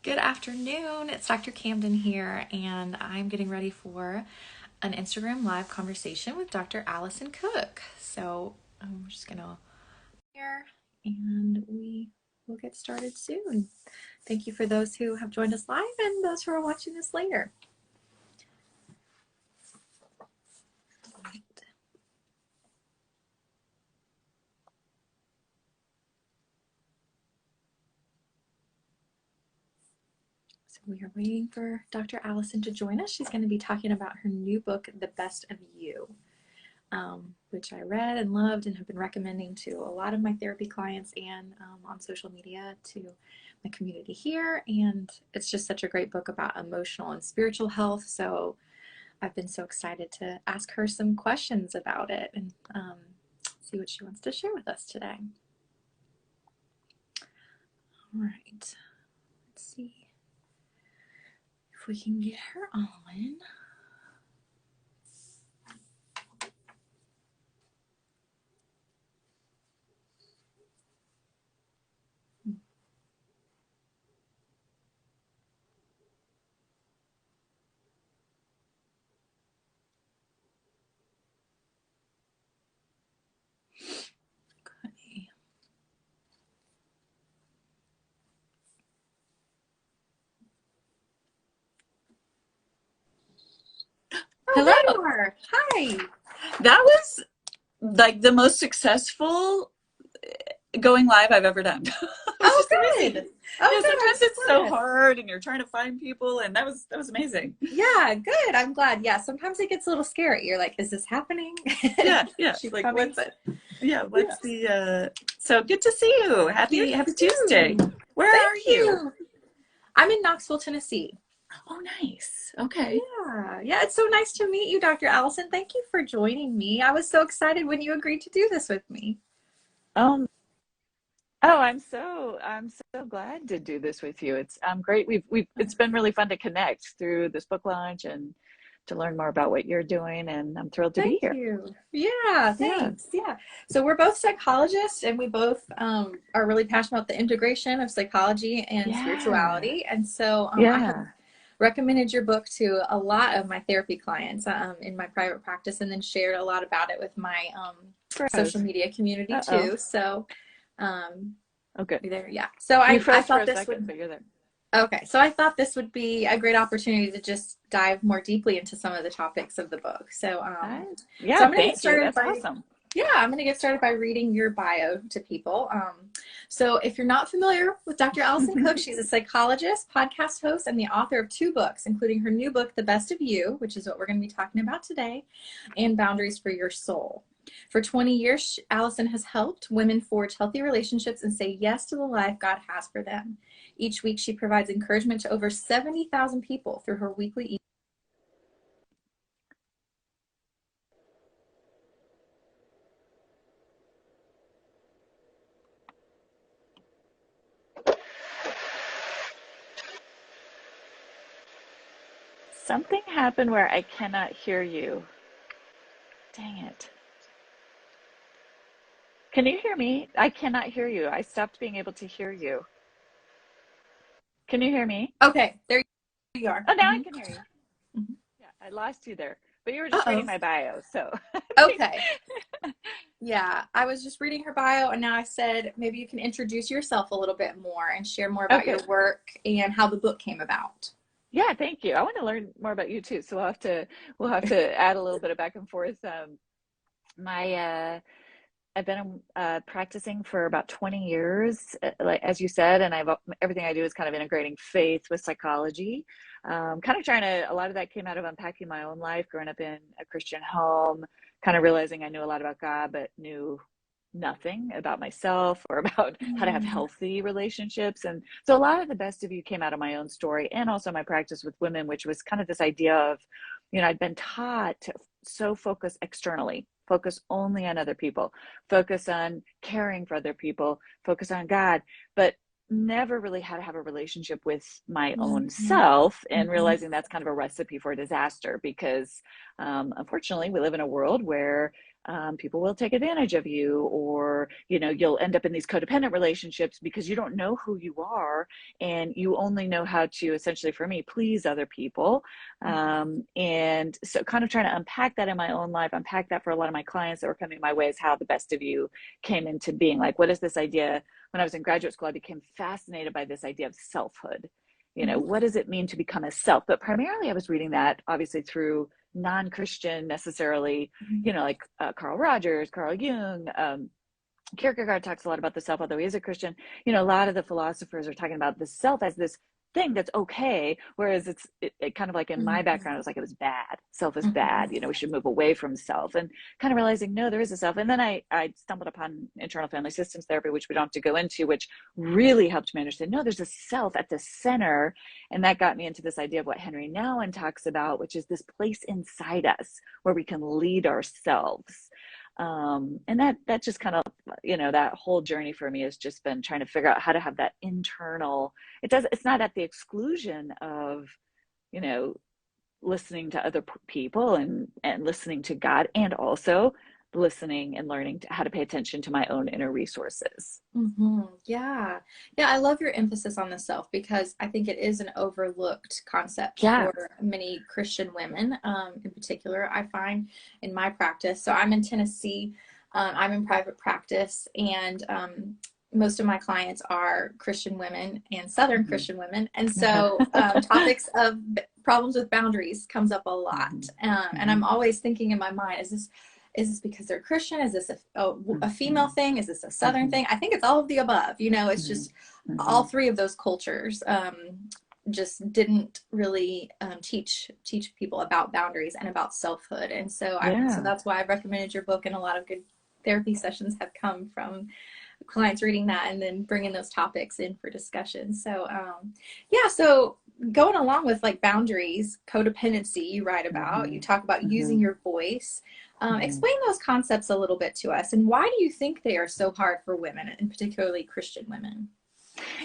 Good afternoon. It's Dr. Camden here, and I'm getting ready for an Instagram live conversation with Dr. Alison Cook. So I'm just gonna here, and we will get started soon. Thank you for those who have joined us live and those who are watching this later. So we are waiting for Dr. Alison to join us. She's going to be talking about her new book, The Best of You, which I read and loved and have been recommending to a lot of my therapy clients and on social media to my community here. And it's just such a great book about emotional and spiritual health. So I've been so excited to ask her some questions about it and see what she wants to share with us today. All right, let's see if we can get her on. Okay. Oh, Hello. there you are. Hi. That was like the most successful going live I've ever done. It was Oh, just amazing. good. Oh, Yeah, good. I'm sometimes so it's so glad. hard and you're trying to find people, and that was amazing. Yeah, good. I'm glad. Yeah, sometimes it gets a little scary. You're like, is this happening? Yeah. She's Like coming, but what's yes. the so good to see you. You Happy too. Tuesday. Where Thank are you? you. I'm in Knoxville, Tennessee. Oh, nice. Okay. Yeah, it's so nice to meet you, Dr. Allison. Thank you for joining me. I was so excited when you agreed to do this with me. Um Oh, I'm so glad to do this with you. It's great. We've it's been really fun to connect through this book launch and to learn more about what you're doing, and I'm thrilled to be Thank here. you. Yeah, Yeah. thanks. Yeah. So we're both psychologists and we both are really passionate about the integration of psychology and Yeah. spirituality. And so I have Yeah. recommended your book to a lot of my therapy clients in my private practice and then shared a lot about it with my social Gross. media community Uh-oh. too. So um, Oh, good. there, yeah. So You I froze for thought a this second, would but you're there. Okay, so I thought this would be a great opportunity to just dive more deeply into some of the topics of the book. So, I, so yeah, I'm going to get thank you. started That's by, awesome. yeah, I'm going to get started by reading your bio to people. So if you're not familiar with Dr. Alison Cook, she's a psychologist, podcast host, and the author of 2 books, including her new book, The Best of You, which is what we're going to be talking about today, and Boundaries for Your Soul. For 20 years, Alison has helped women forge healthy relationships and say yes to the life God has for them. Each week, she provides encouragement to over 70,000 people through her weekly Something happened where I cannot hear you. Dang it. Can you hear me? I cannot hear you. I stopped being able to hear you. Can you hear me? Okay, there you are. Oh, now I Mhm. can hear you. Mhm. Yeah, I lost you there. But you were just reading Uh-oh. my bio, so I think Okay. Yeah, I was just reading her bio, and now I said maybe you can introduce yourself a little bit more and share more about your okay. work and how the book came about. Yeah, thank you. I want to learn more about you too. So we'll have to add a little bit of back and forth. My I've been practicing for about 20 years, like as you said, and everything I do is kind of integrating faith with psychology. Kind of trying to, a lot of that came out of unpacking my own life, growing up in a Christian home, kind of realizing I knew a lot about God, but knew nothing about myself or about how to have Mm, healthy relationships. And so a lot of the best of you came out of my own story and also my practice with women, which was kind of this idea of, I'd been taught to so focus externally, focus only on other people, focus on caring for other people, focus on God, but never really how to have a relationship with my mm, own mm, self, and mhm. realizing that's kind of a recipe for disaster because unfortunately we live in a world where people will take advantage of you, or, you'll end up in these codependent relationships because you don't know who you are, and you only know how to, essentially for me, please other people. And so kind of trying to unpack that in my own life, unpack that for a lot of my clients that were coming my way, is how the best of you came into being. Like, what is this idea? When I was in graduate school, I became fascinated by this idea of selfhood. What does it mean to become a self? But primarily I was reading that obviously through non-Christian necessarily, like Carl Rogers, Carl Jung, Kierkegaard talks a lot about the self, although he is a Christian. A lot of the philosophers are talking about the self as this thing that's okay, whereas it kind of like in my background, it was like it was bad. Self is bad. We should move away from self, and kind of realizing, no, there is a self. And then I stumbled upon internal family systems therapy, which we don't have to go into, which really helped me understand, no, there's a self at the center. And that got me into this idea of what Henry Nouwen talks about, which is this place inside us where we can lead ourselves. And that just kind of, that whole journey for me has just been trying to figure out how to have that internal, it's not at the exclusion of, listening to other people and listening to God, and also listening and learning how to pay attention to my own inner resources. Yeah. I love your emphasis on the self, because I think it is an overlooked concept Yeah. for many Christian women, in particular, I find in my practice. So I'm in Tennessee. I'm in private practice, and most of my clients are Christian women and Southern Christian women. And so topics of problems with boundaries comes up a lot. And I'm always thinking in my mind, is this because they're Christian? Is this a female thing? Is this a Southern thing? I think it's all of the above. It's just all three of those cultures just didn't really teach people about boundaries and about selfhood. And so so that's why I've recommended your book, and a lot of good therapy sessions have come from clients reading that and then bringing those topics in for discussion. So so going along with like boundaries, codependency, you write about, you talk about using your voice. Explain those concepts a little bit to us, and why do you think they are so hard for women, and particularly Christian women?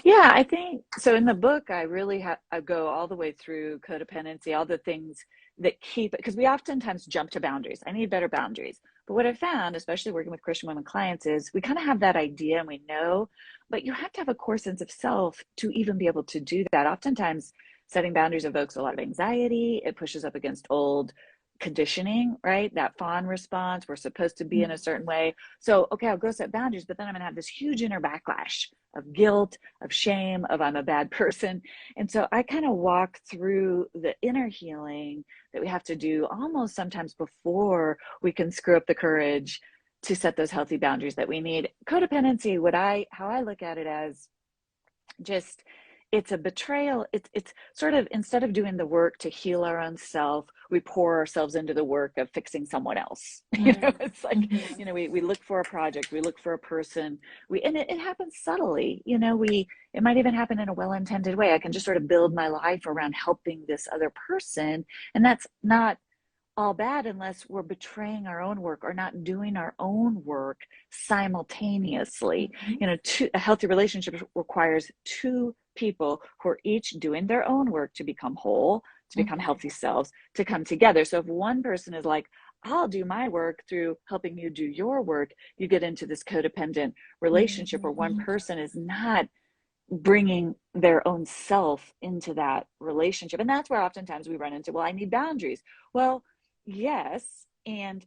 Yeah, I think so. In the book, I really I go all the way through codependency, all the things that keep it, because we oftentimes jump to boundaries. I need better boundaries. But what I found, especially working with Christian women clients, is we kind of have that idea and we know, but you have to have a core sense of self to even be able to do that. Oftentimes, setting boundaries evokes a lot of anxiety. It pushes up against old conditioning, right? That fawn response, we're supposed to be in a certain way. So, okay, I'll go set boundaries, but then I'm going to have this huge inner backlash of guilt, of shame, of I'm a bad person. And so I kind of walk through the inner healing that we have to do almost sometimes before we can screw up the courage to set those healthy boundaries that we need. Codependency, how I look at it as just, it's a betrayal. It's sort of, instead of doing the work to heal our own self, we pour ourselves into the work of fixing someone else. It's like, we look for a project, we look for a person, and it happens subtly. It might even happen in a well-intended way. I can just sort of build my life around helping this other person, and that's not all bad unless we're betraying our own work or not doing our own work simultaneously. A healthy relationship requires two people who are each doing their own work to become whole, to become healthy selves, to come together. So if one person is like, I'll do my work through helping you do your work, you get into this codependent relationship where one person is not bringing their own self into that relationship. And that's where oftentimes we run into, well, I need boundaries. Well, yes. And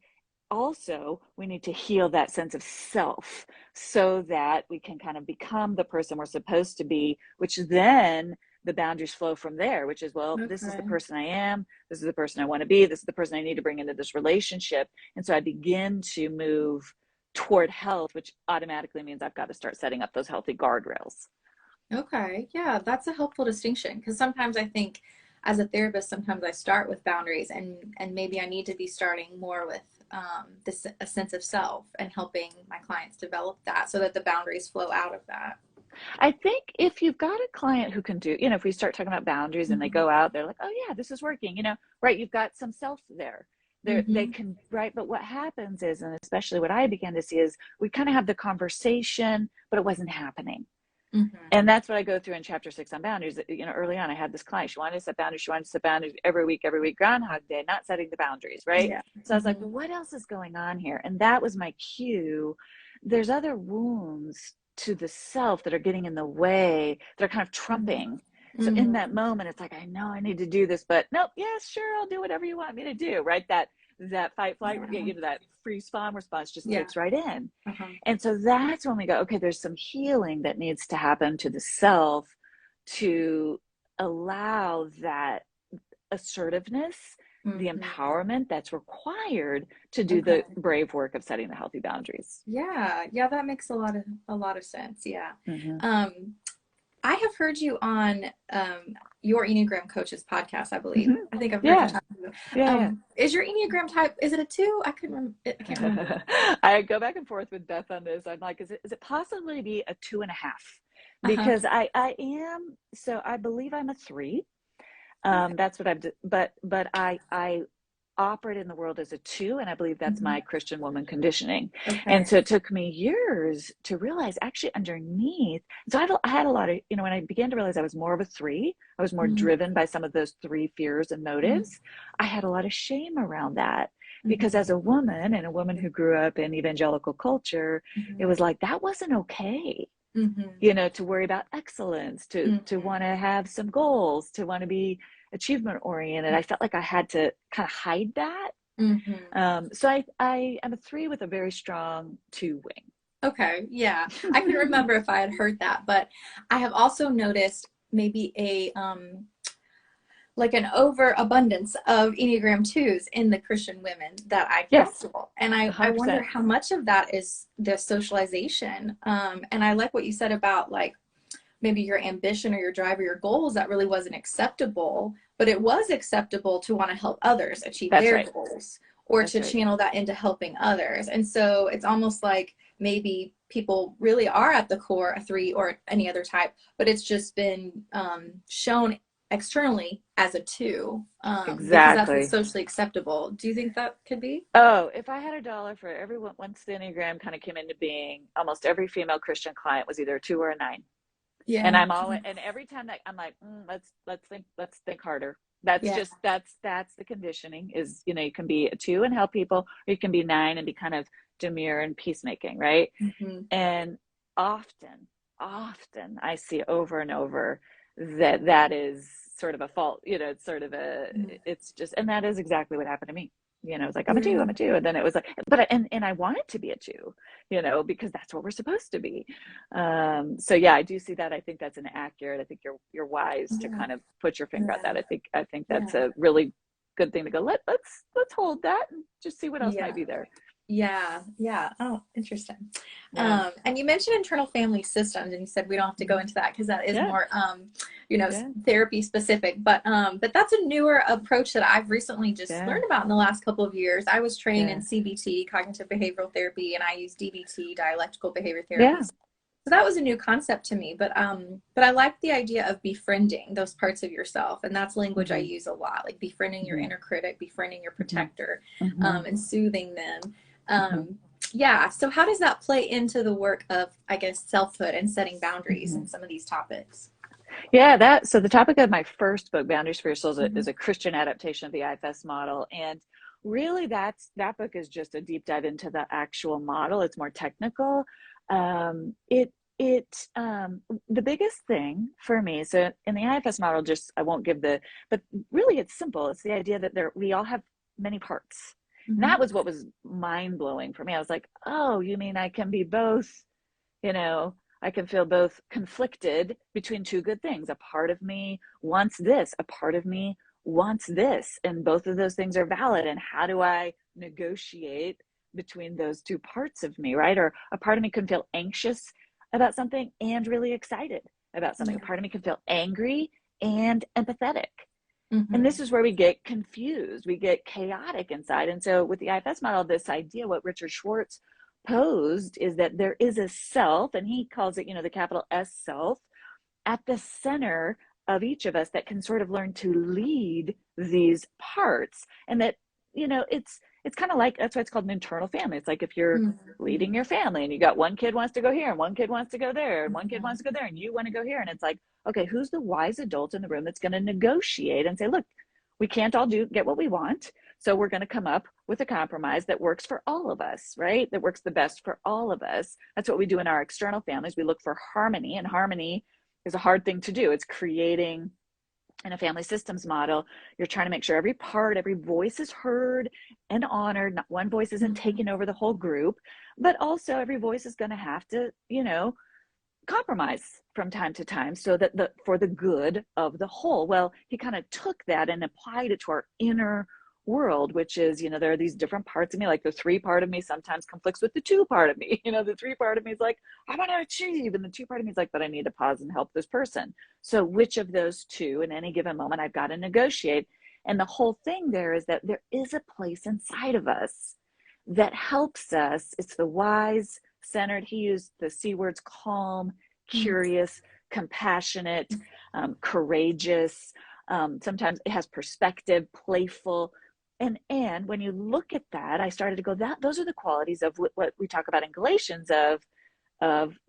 also we need to heal that sense of self so that we can kind of become the person we're supposed to be, which then the boundaries flow from there, which is, well, this is the person I am. This is the person I want to be. This is the person I need to bring into this relationship. And so I begin to move toward health, which automatically means I've got to start setting up those healthy guardrails. Okay. Yeah, that's a helpful distinction, because sometimes I think as a therapist, sometimes I start with boundaries, and maybe I need to be starting more with a sense of self and helping my clients develop that so that the boundaries flow out of that. I think if you've got a client who can do, if we start talking about boundaries and they go out, they're like, oh yeah, this is working, right? You've got some self there. They can, right? But what happens is, and especially what I began to see is, we kind of have the conversation, but it wasn't happening. Mm-hmm. And that's what I go through in chapter 6 on boundaries. You know, early on, I had this client. She wanted to set boundaries. She wanted to set boundaries every week, Groundhog Day, not setting the boundaries, right? Yeah. So I was like, well, what else is going on here? And that was my cue. There's other wounds to the self that are getting in the way, that are kind of trumping. So in that Mm-hmm. moment, it's like, I know I need to do this, but nope, yes, sure, I'll do whatever you want me to do, right? That fight, flight, Yeah. that freeze fawn response just Yeah. kicks right in. Uh-huh. And so that's when we go, okay, there's some healing that needs to happen to the self to allow that assertiveness, the Mm-hmm. empowerment that's required to do Okay. the brave work of setting the healthy boundaries. Yeah. Yeah, that makes a lot of sense. Yeah. Mm-hmm. Um, I have heard you on your Enneagram Coaches podcast, I believe. Mm-hmm. I think I've heard you Yeah, talk. yeah, Is your Enneagram type, is it a two? I can't remember. yeah. I go back and forth with Beth on this. I'm like, is it possibly be a 2.5? Uh-huh. Because I am, so I believe I'm a 3. Okay. That's what but I operate in the world as a 2, and I believe that's Mhm. my Christian woman conditioning. And Okay. so it took me years to realize actually underneath. So I had a lot of, when I began to realize I was more of a 3, I was more Mhm. driven by some of those 3 fears and Mhm. motives. I had a lot of shame around that because Mhm. as a woman, and a woman who grew up in evangelical culture, it Mhm. was like that wasn't okay, Mhm. to worry about excellence, to Mhm. want to have some goals, to want to be achievement oriented. I felt like I had to kind of hide that. Mhm. So I am a 3 with a very strong 2 Okay, yeah. I can wing. remember if I had heard that, but I have also noticed maybe a like an overabundance of Enneagram twos in the Christian women that I Yes, counsel. And I wonder 100%. how much of that is the socialization. And I like what you said about like maybe your ambition or your drive or your goals that really wasn't acceptable, but it was acceptable to want to help others achieve That's their right. goals or That's to right. channel that into helping others. And so it's almost like maybe people really are at the core a 3 or any other type, but it's just been shown externally as a 2 because that's Exactly. socially acceptable. Do you think that could be? Oh, if I had a dollar for everyone, once the Enneagram kind of came into being, almost every female Christian client was either a 2 or a 9. And Yeah. I'm always, and every time that I'm like, let's think harder. That's Yeah. just that's the conditioning is, you can be a 2 and help people, or you can be 9 and be kind of demure and peacemaking, right? Mm-hmm. And often I see over and over that is sort of a fault, it's sort of Mm-hmm. it's just, and that is exactly what happened to me. It's like, Yeah. I'm a 2. And then it was like, and I wanted to be a 2, because that's what we're supposed to be. So yeah, I do see that. I think that's inaccurate. I think you're wise to Yeah. kind of put your finger at Yeah. that. I think that's Yeah. a really good thing to go, let's hold that and just see what else might Yeah. be there. Yeah, yeah. Oh, interesting. Yeah. And you mentioned internal family systems, and you said we don't have to go Mhm. into that because that is Yeah. more, Yeah. therapy specific. But that's a newer approach that I've recently just Yeah. learned about in the last couple of years. I was trained in Yeah. CBT, cognitive behavioral therapy, and I use DBT, dialectical behavior therapy. Yeah. So that was a new concept to me. But I like the idea of befriending those parts of yourself, and that's language I Mhm. use a lot, like befriending your Mhm. inner critic, befriending your Mhm. protector, Mhm. and soothing them. Mhm. um, yeah, so how does that play into the work of, I guess, selfhood and setting boundaries Mhm. and some of these topics? Yeah, so the topic of my first book, Boundaries for Your Soul, Mm-hmm. is a Christian adaptation of the IFS model. And really that book is just a deep dive into the actual model. It's more technical. It the biggest thing for me, so in the IFS model, just I won't give but really it's simple. It's the idea that we all have many parts. And Mm-hmm. that was what was mind blowing for me. I was like, oh, you mean I can be both, you know, I can feel both conflicted between two good things. A part of me wants this, a part of me wants this, and both of those things are valid. And how do I negotiate between those two parts of me, right? Or a part of me can feel anxious about something and really excited about something. A Yeah. part of me can feel angry and empathetic. And Mm-hmm. this is where we get confused, we get chaotic inside. And so with the IFS model, this idea, what Richard Schwartz posed, is that there is a self, and he calls it, the capital S self, at the center of each of us that can sort of learn to lead these parts. And that, it's kind of like, that's why it's called an internal family. It's like if you're leading Mhm. your family and you got one kid wants to go here and one kid wants to go there and one kid wants Mhm. to go there and you want to go here. And it's like, okay, who's the wise adult in the room that's going to negotiate and say, look, we can't all get what we want. So we're going to come up with a compromise that works for all of us, right? That works the best for all of us. That's what we do in our external families. We look for harmony, and harmony is a hard thing to do. It's creating, in a family systems model, you're trying to make sure every part, every voice is heard and honored. Not one voice isn't Mhm. taking over the whole group, but also every voice is going to have to, compromise from time to time so that for the good of the whole. Well, he kind of took that and applied it to our inner world, which is, there are these different parts of me. Like the three part of me sometimes conflicts with the two part of me. The three part of me is like, I want to achieve, and the two part of me is like, but I need to pause and help this person. So which of those two in any given moment I've got to negotiate? And the whole thing there is that there is a place inside of us that helps us. It's the wise centered. He used the C words: calm, Mhm. curious, compassionate, courageous. Sometimes it has perspective, playful. And when you look at that, I started to go, that those are the qualities of what we talk about in Galatians of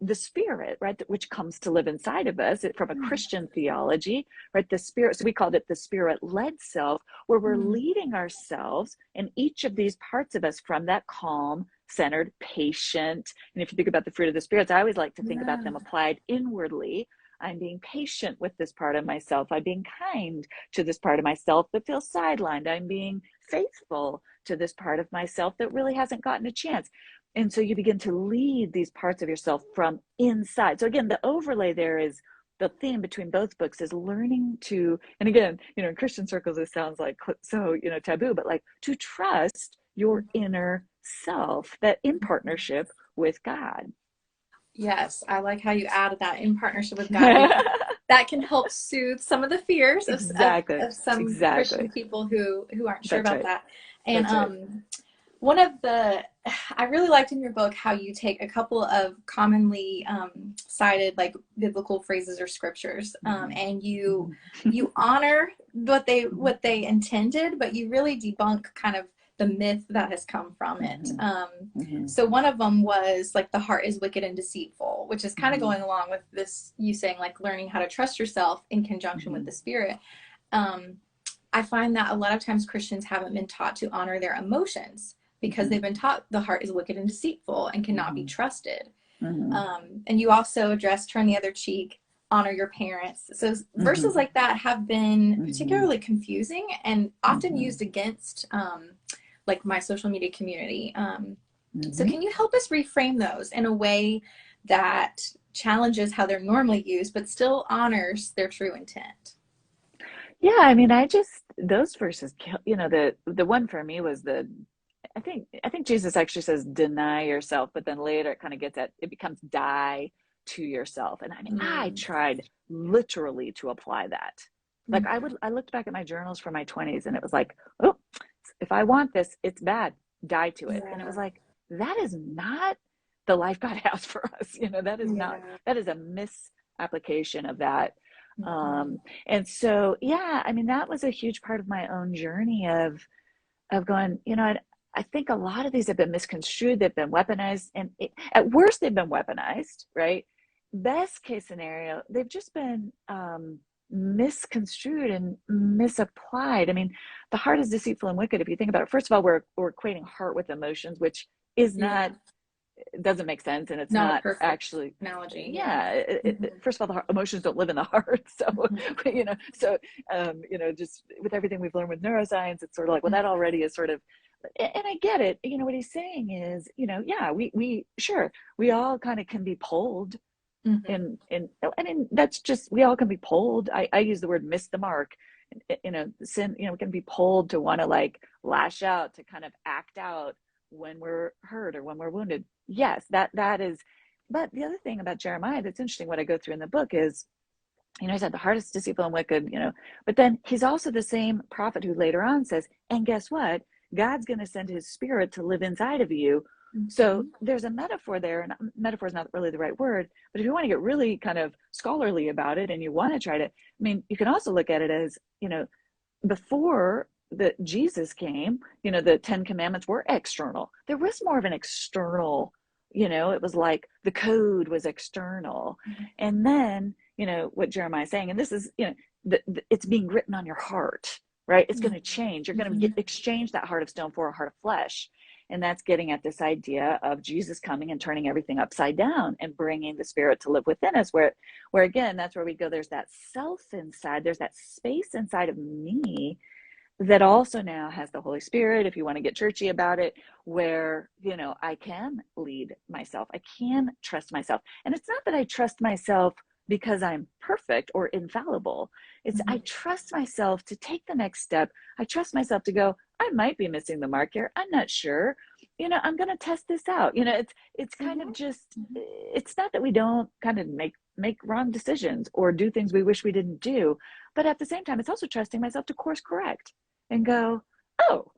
the spirit, right? Which comes to live inside of us from a Christian theology, right? The spirit, so we called it the spirit led self, where we're Mhm. leading ourselves and each of these parts of us from that calm, centered, patient. And if you think about the fruit of the spirits, I always like to think about Yeah. them applied inwardly. I'm being patient with this part of myself. I'm being kind to this part of myself that feels sidelined. I'm being faithful to this part of myself that really hasn't gotten a chance. And so you begin to lead these parts of yourself from inside. So again, the overlay there is the theme between both books is learning to, and again, in Christian circles, it sounds like so, taboo, but like to trust your inner self, that in partnership with God. Yes, I like how you added that in partnership with God, because that can help soothe some of the fears Exactly. of some Christian Exactly. people who aren't sure That's about right. that. And That's right. one of the I really liked in your book how you take a couple of commonly cited like biblical phrases or scriptures, Mm-hmm. and Mm-hmm. you honor Mm-hmm. what they intended, but you really debunk kind of the myth that has come from it. Mm-hmm. Mm-hmm. So one of them was like the heart is wicked and deceitful, which is kind of Mm-hmm. going along with this you saying like learning how to trust yourself in conjunction with Mm-hmm. the spirit. Um, I find that a lot of times Christians haven't been taught to honor their emotions because Mm-hmm. they've been taught the heart is wicked and deceitful and cannot be Mm-hmm. trusted. Mm-hmm. And you also address turn the other cheek, honor your parents. So verses Mm-hmm. like that have been Mm-hmm. particularly confusing and often Mm-hmm. used against like my social media community. So Mm-hmm. can you help us reframe those in a way that challenges how they're normally used, but still honors their true intent? Yeah, I mean, I just those verses kill, the one for me was I think Jesus actually says deny yourself, but then later it kind of gets at it becomes die to yourself. And I mean, I Mm. tried literally to apply that. Like Mm-hmm. I looked back at my journals from my 20s and it was like, oh, if I want this, it's bad. Die to it. And it was Yeah. like, that is not the life God has for us. That is not, Yeah. that is a misapplication of that. Mm-hmm. And so, yeah, I mean, that was a huge part of my own journey of going, I think a lot of these have been misconstrued, they've been weaponized, and at worst, they've been weaponized, right? Best case scenario, they've just been misconstrued and misapplied. I mean, the heart is deceitful and wicked. If you think about it, first of all, we're equating heart with emotions, which is not, Yeah. it doesn't make sense, and it's Not a not perfect actually. analogy. Yeah. Yeah, Mm-hmm. first of all, the emotions don't live in the heart. So, Mm-hmm. just with everything we've learned with neuroscience, it's sort of like, well, that Mm-hmm. already is sort of, and I get it. What he's saying is, yeah, we sure we all kind of can be pulled Mm-hmm. in. I mean, that's just we all can be pulled. I use the word miss the mark. Sin. We can be pulled to want to like lash out, to kind of act out when we're hurt or when we're wounded. Yes, that is. But the other thing about Jeremiah that's interesting, what I go through in the book is, he said the heart is deceitful and wicked, but then he's also the same prophet who later on says, and guess what? God's going to send his spirit to live inside of you. So Mm-hmm. there's a metaphor there, and metaphor is not really the right word, but if you want to get really kind of scholarly about it and you want to try to, I mean, you can also look at it as, before that Jesus came, the 10 commandments were external. There was more of an external, it was like the code was external. And then, what Jeremiah is saying, and this is, it's being written on your heart, right? It's going to change. You're going to exchange that heart of stone for a heart of flesh. And that's getting at this idea of Jesus coming and turning everything upside down and bringing the Spirit to live within us, where again, that's where we go. There's that self inside. There's that space inside of me that also now has the Holy Spirit, if you want to get churchy about it, where, I can lead myself. I can trust myself. And it's not that I trust myself because I'm perfect or infallible. It's I trust myself to take the next step. I trust myself to go, I might be missing the mark here. I'm not sure. I'm going to test this out. It's kind of just, it's not that we don't kind of make wrong decisions or do things we wish we didn't do. But at the same time, it's also trusting myself to course correct and go, oh,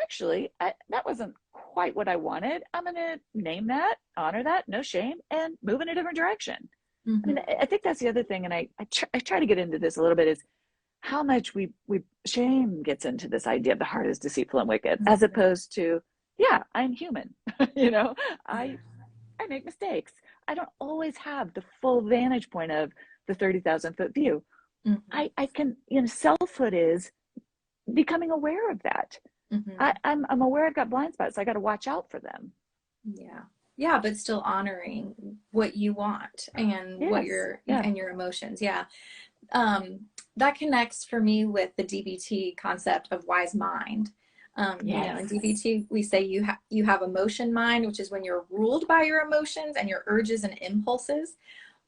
actually, that wasn't quite what I wanted. I'm going to name that, honor that, no shame, and move in a different direction. I mean, I think that's the other thing, and I try to get into this a little bit, is how much we shame gets into this idea of the heart is deceitful and wicked, as opposed to, yeah, I'm human. I make mistakes. I don't always have the full vantage point of the 30,000-foot view. I can, selfhood is becoming aware of that. I'm aware I've got blind spots. So I got to watch out for them. Yeah, but still honoring what you want and what and your emotions. That connects for me with the DBT concept of wise mind. In DBT, we say you have emotion mind, which is when you're ruled by your emotions and your urges and impulses,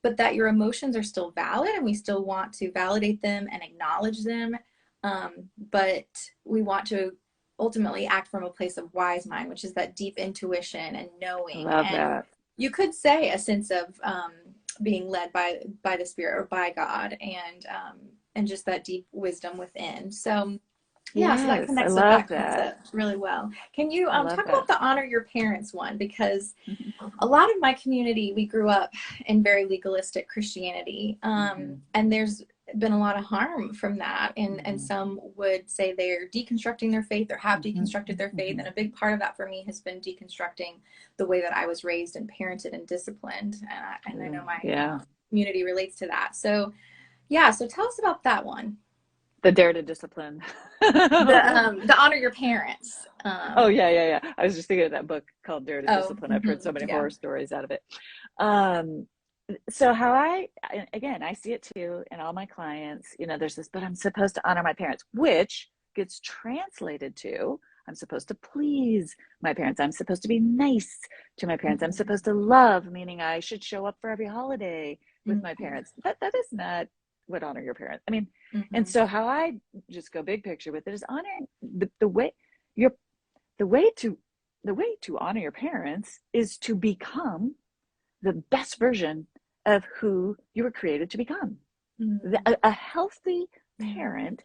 but that your emotions are still valid and we still want to validate them and acknowledge them. But we want to ultimately act from a place of wise mind, which is that deep intuition and knowing. Love that. You could say a sense of being led by the Spirit or by God, and just that deep wisdom within. So so that connects with that concept really well. Can you talk about the honor your parents one? Because a lot of my community, we grew up in very legalistic Christianity, and there's been a lot of harm from that, and some would say they're deconstructing their faith or have deconstructed their faith, and a big part of that for me has been deconstructing the way that I was raised and parented and disciplined, and I know my community relates to that. So tell us about that one. The dare to discipline. The honor your parents. I was just thinking of that book called Dare to Discipline. I've heard so many horror stories out of it. So how I see it too in all my clients, there's this, but I'm supposed to honor my parents, which gets translated to, I'm supposed to please my parents. I'm supposed to be nice to my parents. I'm supposed to love, meaning I should show up for every holiday with my parents. That is not what honor your parents. I mean, and so how I just go big picture with it is honoring the way to honor your parents is to become the best version of who you were created to become. A healthy parent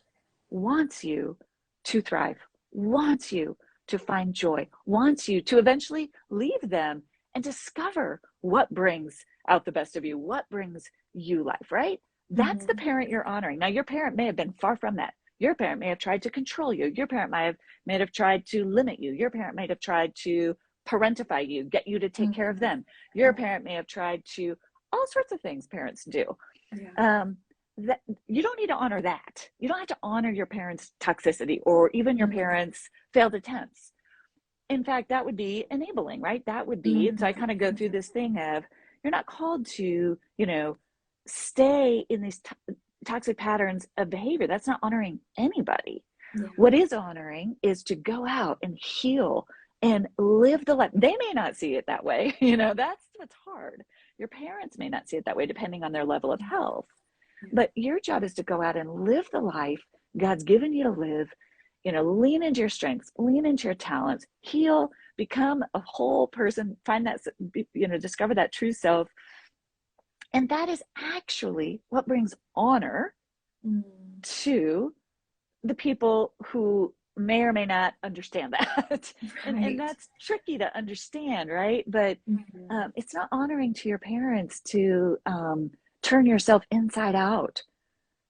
wants you to thrive, wants you to find joy, wants you to eventually leave them and discover what brings out the best of you, what brings you life, right? That's the parent you're honoring. Now, your parent may have been far from that. Your parent may have tried to control you. Your parent may have tried to limit you. Your parent may have tried to parentify you, get you to take care of them. Your parent may have tried to, all sorts of things parents do. That you don't need to honor that. You don't have to honor your parents' toxicity or even your parents' failed attempts. In fact, that would be enabling, right? That would be, and so I kind of go through this thing of, you're not called to, stay in these toxic patterns of behavior. That's not honoring anybody. What is honoring is to go out and heal and live the life. They may not see it that way. That's what's hard. Your parents may not see it that way, depending on their level of health. But your job is to go out and live the life God's given you to live. Lean into your strengths, lean into your talents, heal, become a whole person, find that, discover that true self. And that is actually what brings honor to the people who may or may not understand that. And that's tricky to understand, right? But it's not honoring to your parents to turn yourself inside out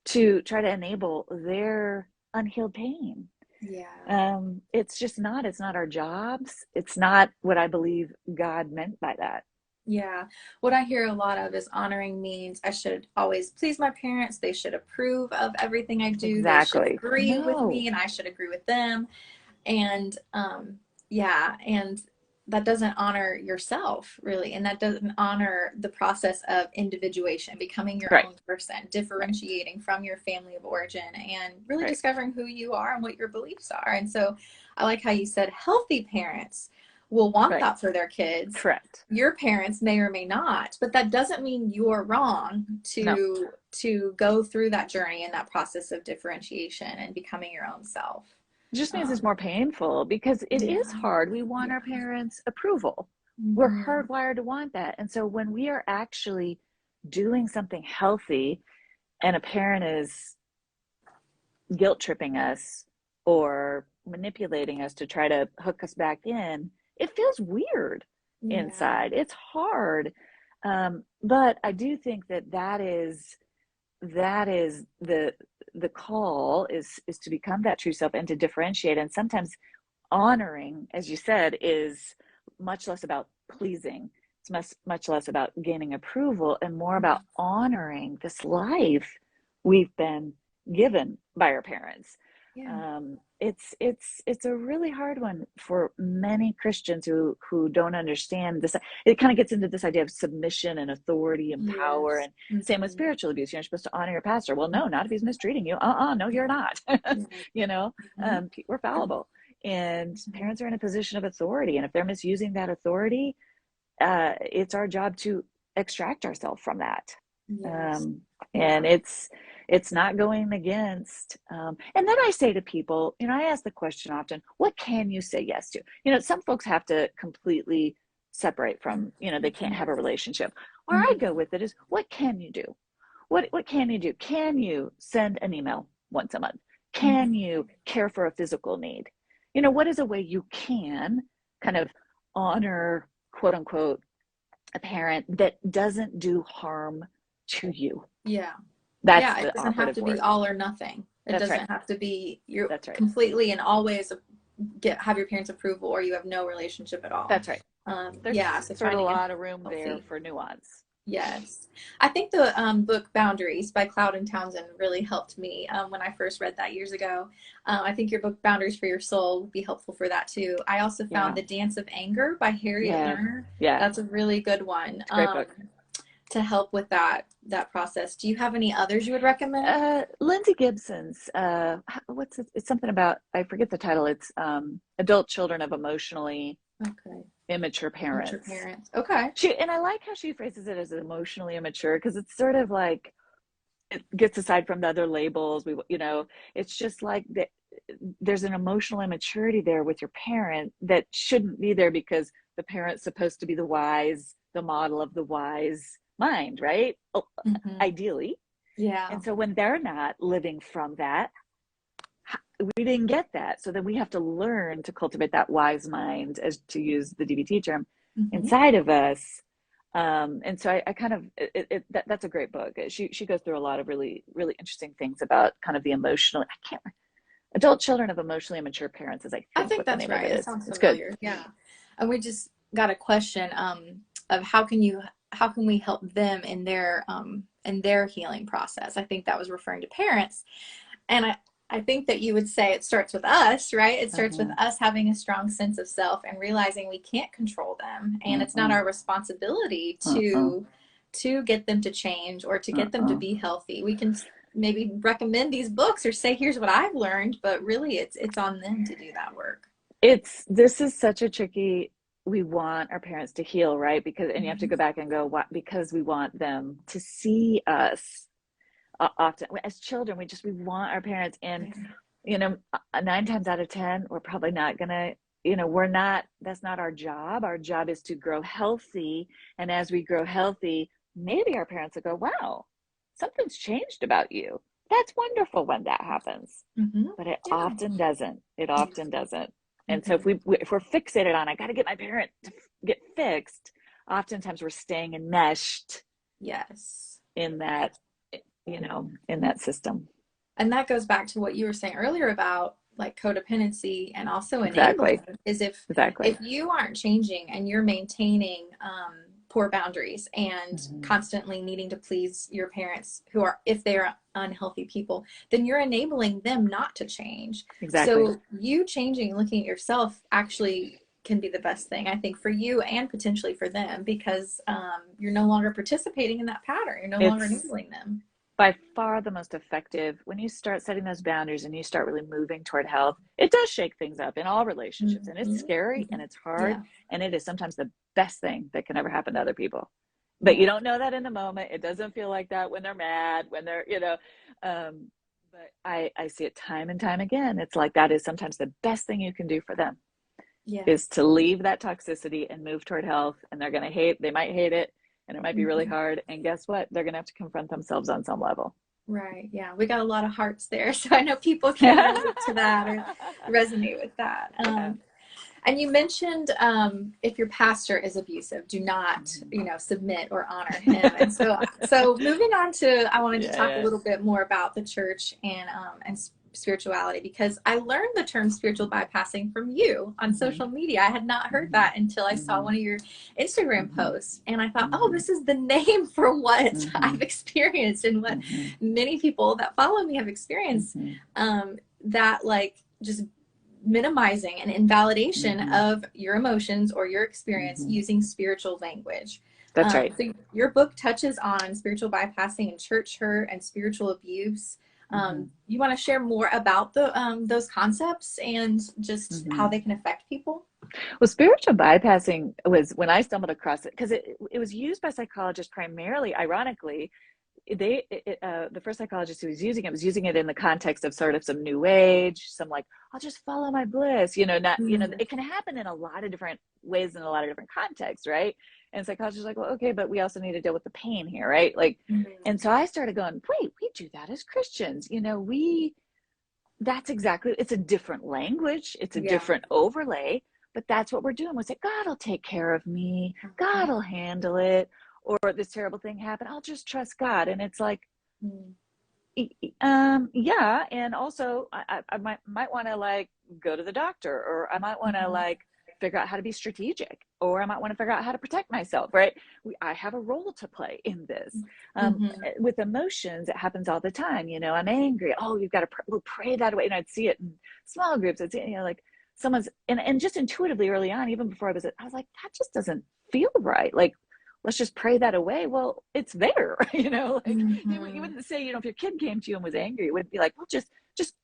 to try to enable their unhealed pain. Yeah. It's not our jobs. It's not what I believe God meant by that. Yeah. What I hear a lot of is honoring means I should always please my parents. They should approve of everything I do. They should Exactly. agree with No. me and I should agree with them. And yeah, and that doesn't honor yourself really. And that doesn't honor the process of individuation, becoming your Right. own person, Right. differentiating from your family of origin and really Right. discovering who you are and what your beliefs are. And so I like how you said healthy parents will want Right. that for their kids. Correct. Your parents may or may not, but that doesn't mean you're wrong No. to go through that journey and that process of differentiation and becoming your own self. It just means it's Um, more painful because it is yeah, hard. We want yeah. our parents' approval. We're Mm-hmm. hardwired to want that. And so when we are actually doing something healthy and a parent is guilt tripping us or manipulating us to try to hook us back in, it feels weird Yeah, inside. It's hard. But I do think that that is the call is to become that true self and to differentiate. And sometimes honoring, as you said, is much less about pleasing. It's much less about gaining approval and more about honoring this life we've been given by our parents. yeah, It's a really hard one for many Christians who don't understand this. It kind of gets into this idea of submission and authority and power, yes. and same with Mm-hmm. spiritual abuse. You're supposed to honor your pastor. Well, no, not if he's mistreating you. No, you're not. Yeah. You know, Mm-hmm. we're fallible, and Mm-hmm. parents are in a position of authority. And if they're misusing that authority, it's our job to extract ourselves from that. Yes. Um, Yeah. and it's not going against. And then I say to people, I ask the question often, what can you say yes to? Some folks have to completely separate from, they can't have a relationship. Where I go Mm-hmm. with it is, what can you do? What can you do? Can you send an email once a month? Can Mm-hmm. you care for a physical need? What is a way you can kind of honor, quote unquote, a parent that doesn't do harm to you? Yeah. That's Yeah. It the doesn't have operative to be word. all or nothing. It That's right. doesn't have to be you're That's right. completely and always have your parents' approval or you have no relationship at all. That's right. There's Yeah. So sort of a finding a lot of room there healthy. for nuance. Yes. I think the book Boundaries by Cloud and Townsend really helped me when I first read that years ago. I think your book Boundaries for Your Soul would be helpful for that too. I also found Yeah. The Dance of Anger by Harriet Yeah. Lerner. Yeah. That's a really good one It's a great book. to help with that process. Do you have any others you would recommend? Lindsay Gibson's, what's it? It's something about, I forget the title. It's Adult Children of Emotionally Okay. Immature Mature Parents. parents. Okay. And I like how she phrases it as emotionally immature, because it's sort of like it gets aside from the other labels. It's just like there's an emotional immaturity there with your parent that shouldn't be there, because the parent's supposed to be the model of the wise mind, right? Mm-hmm. Ideally. Yeah. And so when they're not living from that, we didn't get that. So then we have to learn to cultivate that wise mind, as to use the DBT term, Mm-hmm. inside of us. And so I kind of that's a great book. She goes through a lot of really really interesting things about kind of the emotional. I can't. Adult Children of Emotionally Immature Parents is, I I think, think what the that's name of right. it It is. sounds It's good. familiar. Yeah. And we just got a question of how can we help them in their healing process? I think that was referring to parents. And I think that you would say it starts with us, right? It starts with Uh-huh. us having a strong sense of self and realizing we can't control them. And it's not Uh-uh. our responsibility Uh-uh. to get them to change or to get them to Uh-uh. be healthy. We can maybe recommend these books or say, here's what I've learned, but really it's on them to do that work. This is such a tricky. We want our parents to heal, right? And you have to Mm-hmm. go back and go, what? Because we want them to see us. Often as children, we want our parents, and you know 9 times out of 10 we're probably not gonna, we're not, that's not our job. Our job is to grow healthy, and as we grow healthy, maybe our parents will go, wow, something's changed about you. That's wonderful when that happens. Mm-hmm. But it Yeah. often doesn't. It often doesn't. And so Mm-hmm. if we're fixated on, I got to get my parent to get fixed, oftentimes we're staying enmeshed Yes. in that, in that system. And that goes back to what you were saying earlier about like codependency and also enabling Exactly. is if Exactly. you aren't changing and you're maintaining poor boundaries and Hmm. constantly needing to please your parents who are, if they're unhealthy people, then you're enabling them not to change. Exactly. So you changing, looking at yourself actually can be the best thing, I think, for you and potentially for them, because you're no longer participating in that pattern. You're no longer It's enabling them. by far the most effective when you start setting those boundaries and you start really moving toward health. It does shake things up in all relationships, and it's Mm-hmm. scary Mm-hmm. and it's hard, Yeah. and it is sometimes the best thing that can ever happen to other people. But you Yeah. don't know that in the moment. It doesn't feel like that when they're mad, when they're, but I see it time and time again. It's like that is sometimes the best thing you can do for them is Yes. to leave that toxicity and move toward health. And they're going to they might hate it, and it might be really Mm-hmm. hard. And guess what? They're going to have to confront themselves on some level. Right. Yeah. We got a lot of hearts there. So I know people can relate to that or resonate with that. Yeah. And you mentioned if your pastor is abusive, do not, Mhm. submit or honor him. And so moving on to, I wanted to Yeah, talk a yeah. little bit more about the church and spirituality, because I learned the term spiritual bypassing from you on Mhm. social media. I had not heard Mhm. that until I saw Mhm. one of your Instagram Mhm. posts, and I thought, oh, Mhm. this is the name for what I've Mhm. experienced and what Mhm. many people that follow me have experienced. Mhm. That like just minimizing and invalidation Mhm. of your emotions or your experience Mhm. using spiritual language. That's right. So your book touches on spiritual bypassing and church hurt and spiritual abuse. Mhm. You want to share more about those concepts and just how Mhm. they can affect people? Well, spiritual bypassing was when I stumbled across it because it was used by psychologists primarily, ironically. The first psychologist who was using it in the context of sort of some new age, some like, I'll just follow my bliss, not, Mm, it can happen in a lot of different ways in a lot of different contexts, right? And psychologists are like, well, okay, but we also need to deal with the pain here, right? Like, and mm, so I started going, wait, we do that as Christians, that's exactly, it's a different language, it's a yeah. different overlay, but that's what we're doing. We say, God will take care of me, God will handle it, or this terrible thing happened, I'll just trust God. And it's like, Mm, yeah, and also I might want to like go to the doctor, or I might want to mhm. like figure out how to be strategic, or I might want to figure out how to protect myself, right? I have a role to play in this. Mhm. With emotions, it happens all the time. I'm angry. Oh, you've got to we'll pray that away, and I'd see it in small groups. I'd see, like someone's, and just intuitively early on, even before I was like, that just doesn't feel right. Like, let's just pray that away. Well, it's there, like you Mhm. wouldn't say, if your kid came to you and was angry, it wouldn't be like, well, just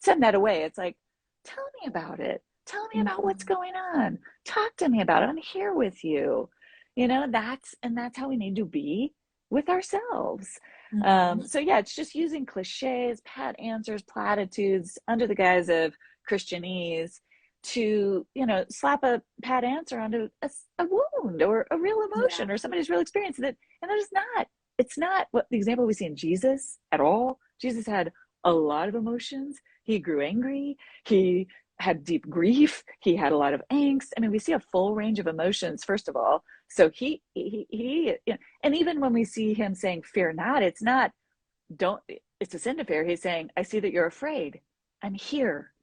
send that away. It's like, tell me about it. Tell me about what's Mhm. going on. Talk to me about it. I'm here with you. That's how we need to be with ourselves. Mhm. So yeah, it's just using cliches, pat answers, platitudes under the guise of Christianese to slap a pat answer onto a wound or a real Yeah. emotion or somebody's real experience, and that is not, it's not what the example we see in Jesus at all. Jesus had a lot of emotions. He grew angry, he had deep grief, he had a lot of angst. I mean, we see a full range of emotions, first of all. So and even when we see him saying fear not, it's not, don't, it's a sin to fear. He's saying, I see that you're afraid, I'm here,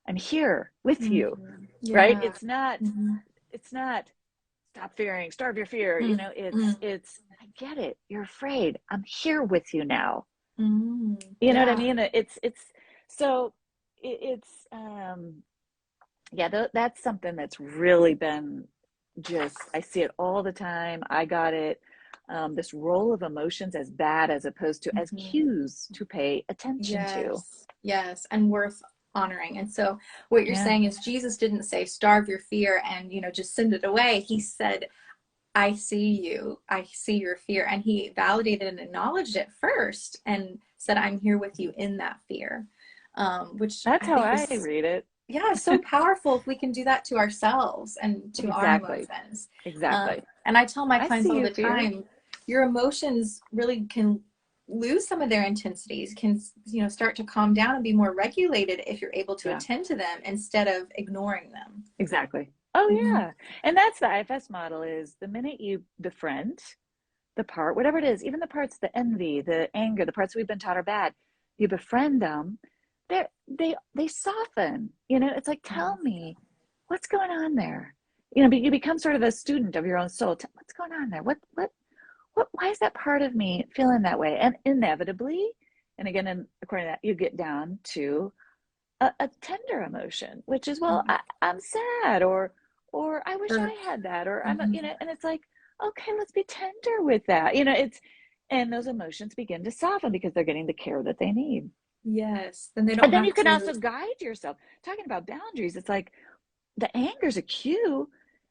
I'm here with you, Mhm. right? Yeah. Mhm. It's not stop fearing, starve your fear. Mm, mm, It's I get it. You're afraid. I'm here with you now. You know what I yeah. mean? It's so it's yeah, that's something that's really been, just I see it all the time. I got it. This role of emotions as bad as opposed to as Mhm. cues to pay attention to. Yes. Yes. And worth honoring. And so what you're Yeah, saying is Jesus didn't say starve your fear and, just send it away. He said, I see you. I see your fear. And he validated and acknowledged it first and said, I'm here with you in that fear. Which that's I how think I is, read it. yeah, so powerful if we can do that to ourselves and to our Exactly. emotions. Exactly. And I tell my I clients see all your the fear. time, your emotions really can lose some of their intensities, can, start to calm down and be more regulated if you're able to Yeah. attend to them instead of ignoring them. Exactly. Oh Mm-hmm. yeah. And that's the IFS model, is the minute you befriend the part, whatever it is, even the parts, the envy, the anger, the parts we've been taught are bad, you befriend them, they soften. It's like, tell me what's going on there. But you become sort of a student of your own soul. What's going on there? Why is that part of me feeling that way? And inevitably, and again, according to that, you get down to a tender emotion, which is, well, I'm sad, or I wish I had that, or and it's like, okay, let's be tender with that. And those emotions begin to soften because they're getting the care that they need. Yes. Then they don't And then have you can to. also guide yourself. Talking about boundaries, it's like the anger's a cue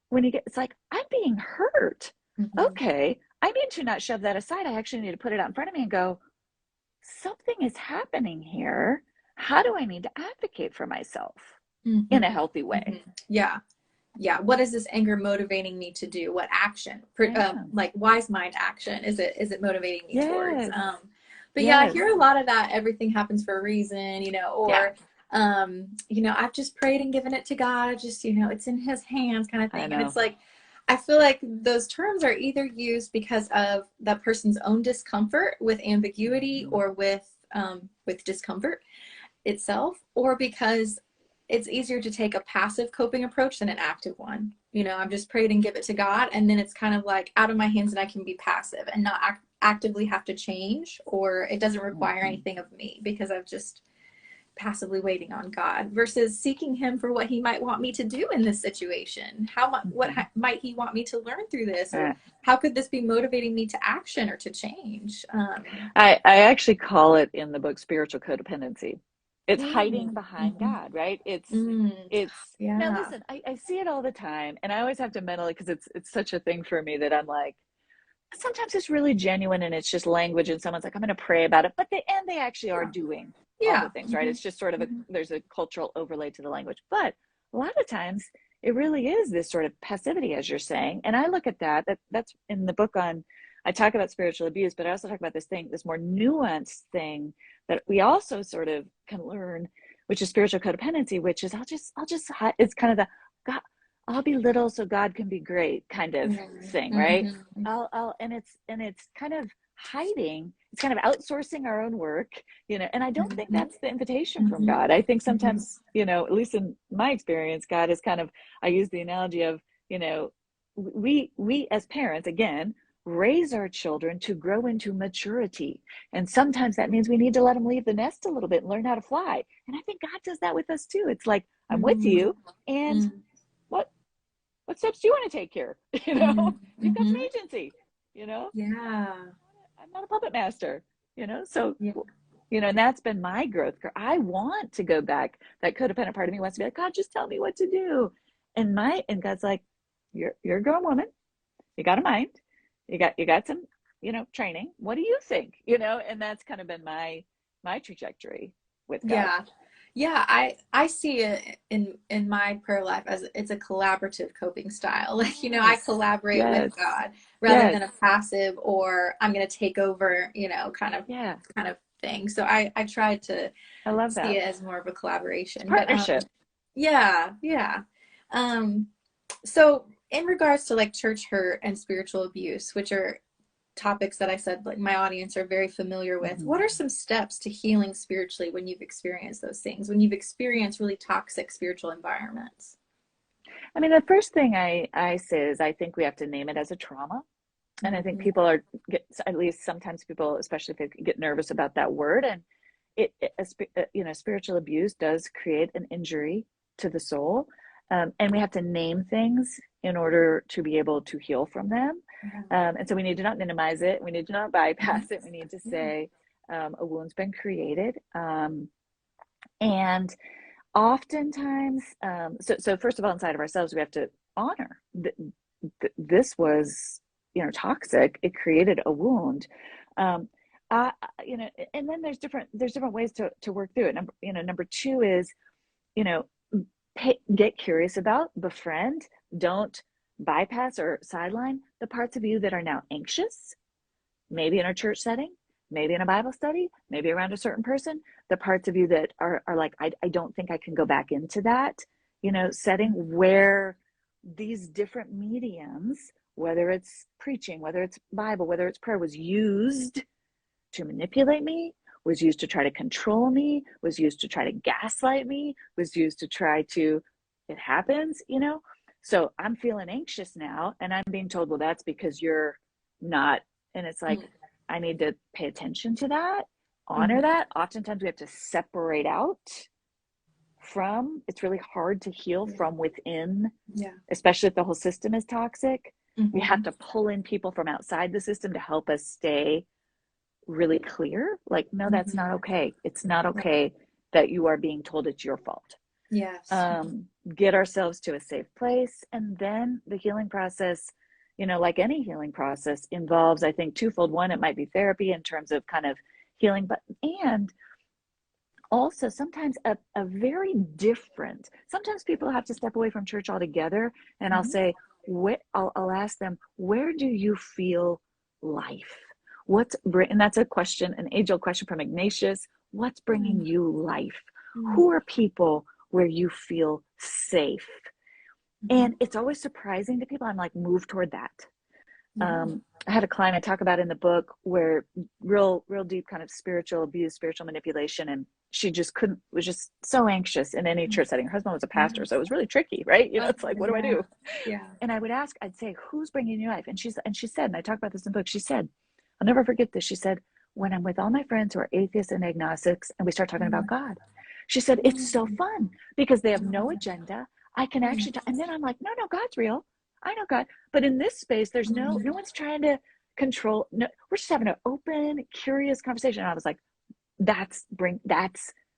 when it's like, I'm being hurt. Mhm. Okay, I need to not shove that aside. I actually need to put it out in front of me and go, something is happening here. How do I need to advocate for myself in a Mhm. healthy way? Mhm. Yeah. Yeah. What is this anger motivating me to do? What action? Yeah. Like wise mind action. Is it motivating me towards? Yes. But yeah, I Yes. hear a lot of that. Everything happens for a reason, Yeah. or I've just prayed and given it to God. Just it's in His hands, kind of I thing. And it's know. like I feel like those terms are either used because of that person's own discomfort with ambiguity Mhm. or with discomfort itself, or because it's easier to take a passive coping approach than an active one. I'm just prayed and give it to God, and then it's kind of like out of my hands, and I can be passive and not actively have to change, or it doesn't require Mhm. anything of me because I've just passively waiting on God versus seeking Him for what He might want me to do in this situation. Mhm. Might He want me to learn through this, or Uh, how could this be motivating me to action or to change? I actually call it in the book spiritual codependency. It's Mm, hiding behind mhm, God, right? mm, It's now yeah. listen, I see it all the time, and I always have to mentally, because it's such a thing for me that I'm like, sometimes it's really genuine and it's just language, and someone's like, I'm going to pray about it, but they actually are Yeah. doing all the Yeah. things, right? Mm-hmm. It's just sort of Mm-hmm. there's a cultural overlay to the language, but a lot of times it really is this sort of passivity, as you're saying. And I look at that's in the book on, I talk about spiritual abuse, but I also talk about this more nuanced thing that we also sort of can learn, which is spiritual codependency, which is I'll just it's kind of the God, I'll be little so God can be great kind of thing, right? Mm-hmm. And it's kind of hiding, it's kind of outsourcing our own work, and I don't think Mm-hmm. that's the invitation from Mm-hmm. God. I think Mm-hmm. sometimes, at least in my experience, God is kind of, I use the analogy of, we as parents, again, raise our children to grow into maturity. And sometimes that means we need to let them leave the nest a little bit and learn how to fly. And I think God does that with us too. It's like, I'm with you, and what what steps do you want to take here? Mm-hmm. You've got some Mm-hmm. agency, you know, Yeah. I'm not a puppet master, so, Yeah. and that's been my growth. I want to go back. That codependent part of me wants to be like, God, just tell me what to do. And God's like, you're a grown woman. You got a mind. You got some, training. What do you think? And that's kind of been my trajectory with God. Yeah. Yeah, I see it in my prayer life as it's a collaborative coping style. Like, I Yes. collaborate with Yes. God rather Yes. than a passive or I'm going to take over, Yeah. kind of thing. So I try to I love see that. it as more of a It's collaboration. But partnership. yeah, yeah. Um so in regards to like church hurt and spiritual abuse, which are topics that I said like my audience are very familiar with. Mhm. What are some steps to healing spiritually when you've experienced those things, when you've experienced really toxic spiritual environments? I mean, the first thing I say is I think we have to name it as a trauma. And I think Mm-hmm. people at least sometimes people, especially if they get nervous about that word, and spiritual abuse does create an injury to the soul. And we have to name things in order to be able to heal from them. Yeah. And so we need to not minimize it. We need to not bypass it. Mm-hmm. We need to Yeah. say, a wound's been created. And oftentimes, so first of all, inside of ourselves, we have to honor this was, toxic. It created a wound. Um, and then there's different ways to work through it. Number two is, you know, get curious about, befriend, don't bypass or sideline the parts of you that are now anxious, maybe in a church setting, maybe in a Bible study, maybe around a certain person, the parts of you that are like, I don't think I can go back into that, setting where these different mediums, whether it's preaching, whether it's Bible, whether it's prayer, was used to manipulate me was used to try to control me, was used to try to gaslight me, was used to try to, it happens, you know? So I'm feeling anxious now, and I'm being told, well, that's because you're not. And it's like, I need to pay attention to that, honor that. Oftentimes we have to separate out from, it's really hard to heal from within, especially if the whole system is toxic. We have to pull in people from outside the system to help us stay really clear. Like, no, that's not okay. It's not okay that you are being told it's your fault. Yes. Get ourselves to a safe place. And then the healing process, you know, like any healing process, involves, I think, twofold. One, it might be therapy in terms of kind of healing, but, and also sometimes a very different, sometimes people have to step away from church altogether. And I'll say, I'll ask them, where do you feel life? And that's a question, an age-old question from Ignatius. What's bringing you life? Who are people where you feel safe? And it's always surprising to people. I'm like, move toward that. I had a client I talk about in the book where real deep kind of spiritual abuse, spiritual manipulation, and she just was just so anxious in any church setting. Her husband was a pastor, so it was really tricky, right? You know, it's like, what do I do? And I would ask, I'd say, who's bringing you life? And she said, and I talk about this in the book, she said, I'll never forget this. She said, when I'm with all my friends who are atheists and agnostics, and we start talking about God, she said, it's so fun because they have no agenda. I can actually, and then I'm like, no, God's real. I know God. But in this space, there's no one's trying to control. No, we're just having an open, curious conversation. And I was like, that's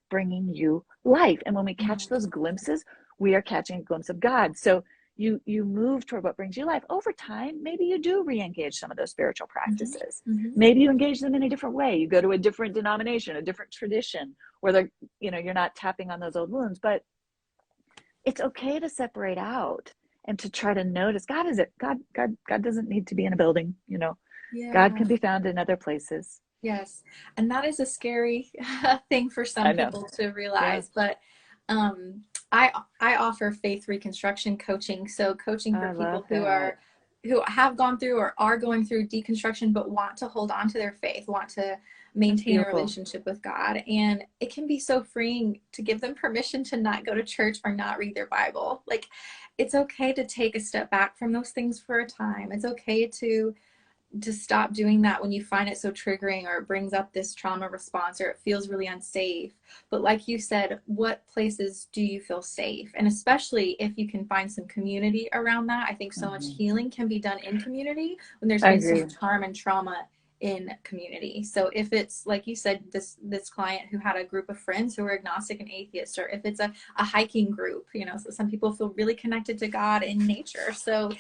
bringing you life. And when we catch those glimpses, we are catching a glimpse of God. So you move toward what brings you life. Over time, maybe you do re-engage some of those spiritual practices. Maybe you engage them in a different way. You go to a different denomination, a different tradition, where they're, you know, you're not tapping on those old wounds. But it's okay to separate out and to try to notice God doesn't need to be in a building, you know. God can be found in other places. Yes. And that is a scary thing for some people to realize. But I offer faith reconstruction coaching. So coaching for people who have gone through or are going through deconstruction, but want to hold on to their faith, want to maintain a relationship with God. And it can be so freeing to give them permission to not go to church or not read their Bible. Like, it's okay to take a step back from those things for a time. It's okay to stop doing that when you find it so triggering, or it brings up this trauma response, or it feels really unsafe. But like you said, what places do you feel safe? And especially if you can find some community around that. I think so much healing can be done in community when there's been so much harm and trauma in community. So if it's like you said, this client who had a group of friends who were agnostic and atheist, or if it's a hiking group, you know, so some people feel really connected to God in nature. So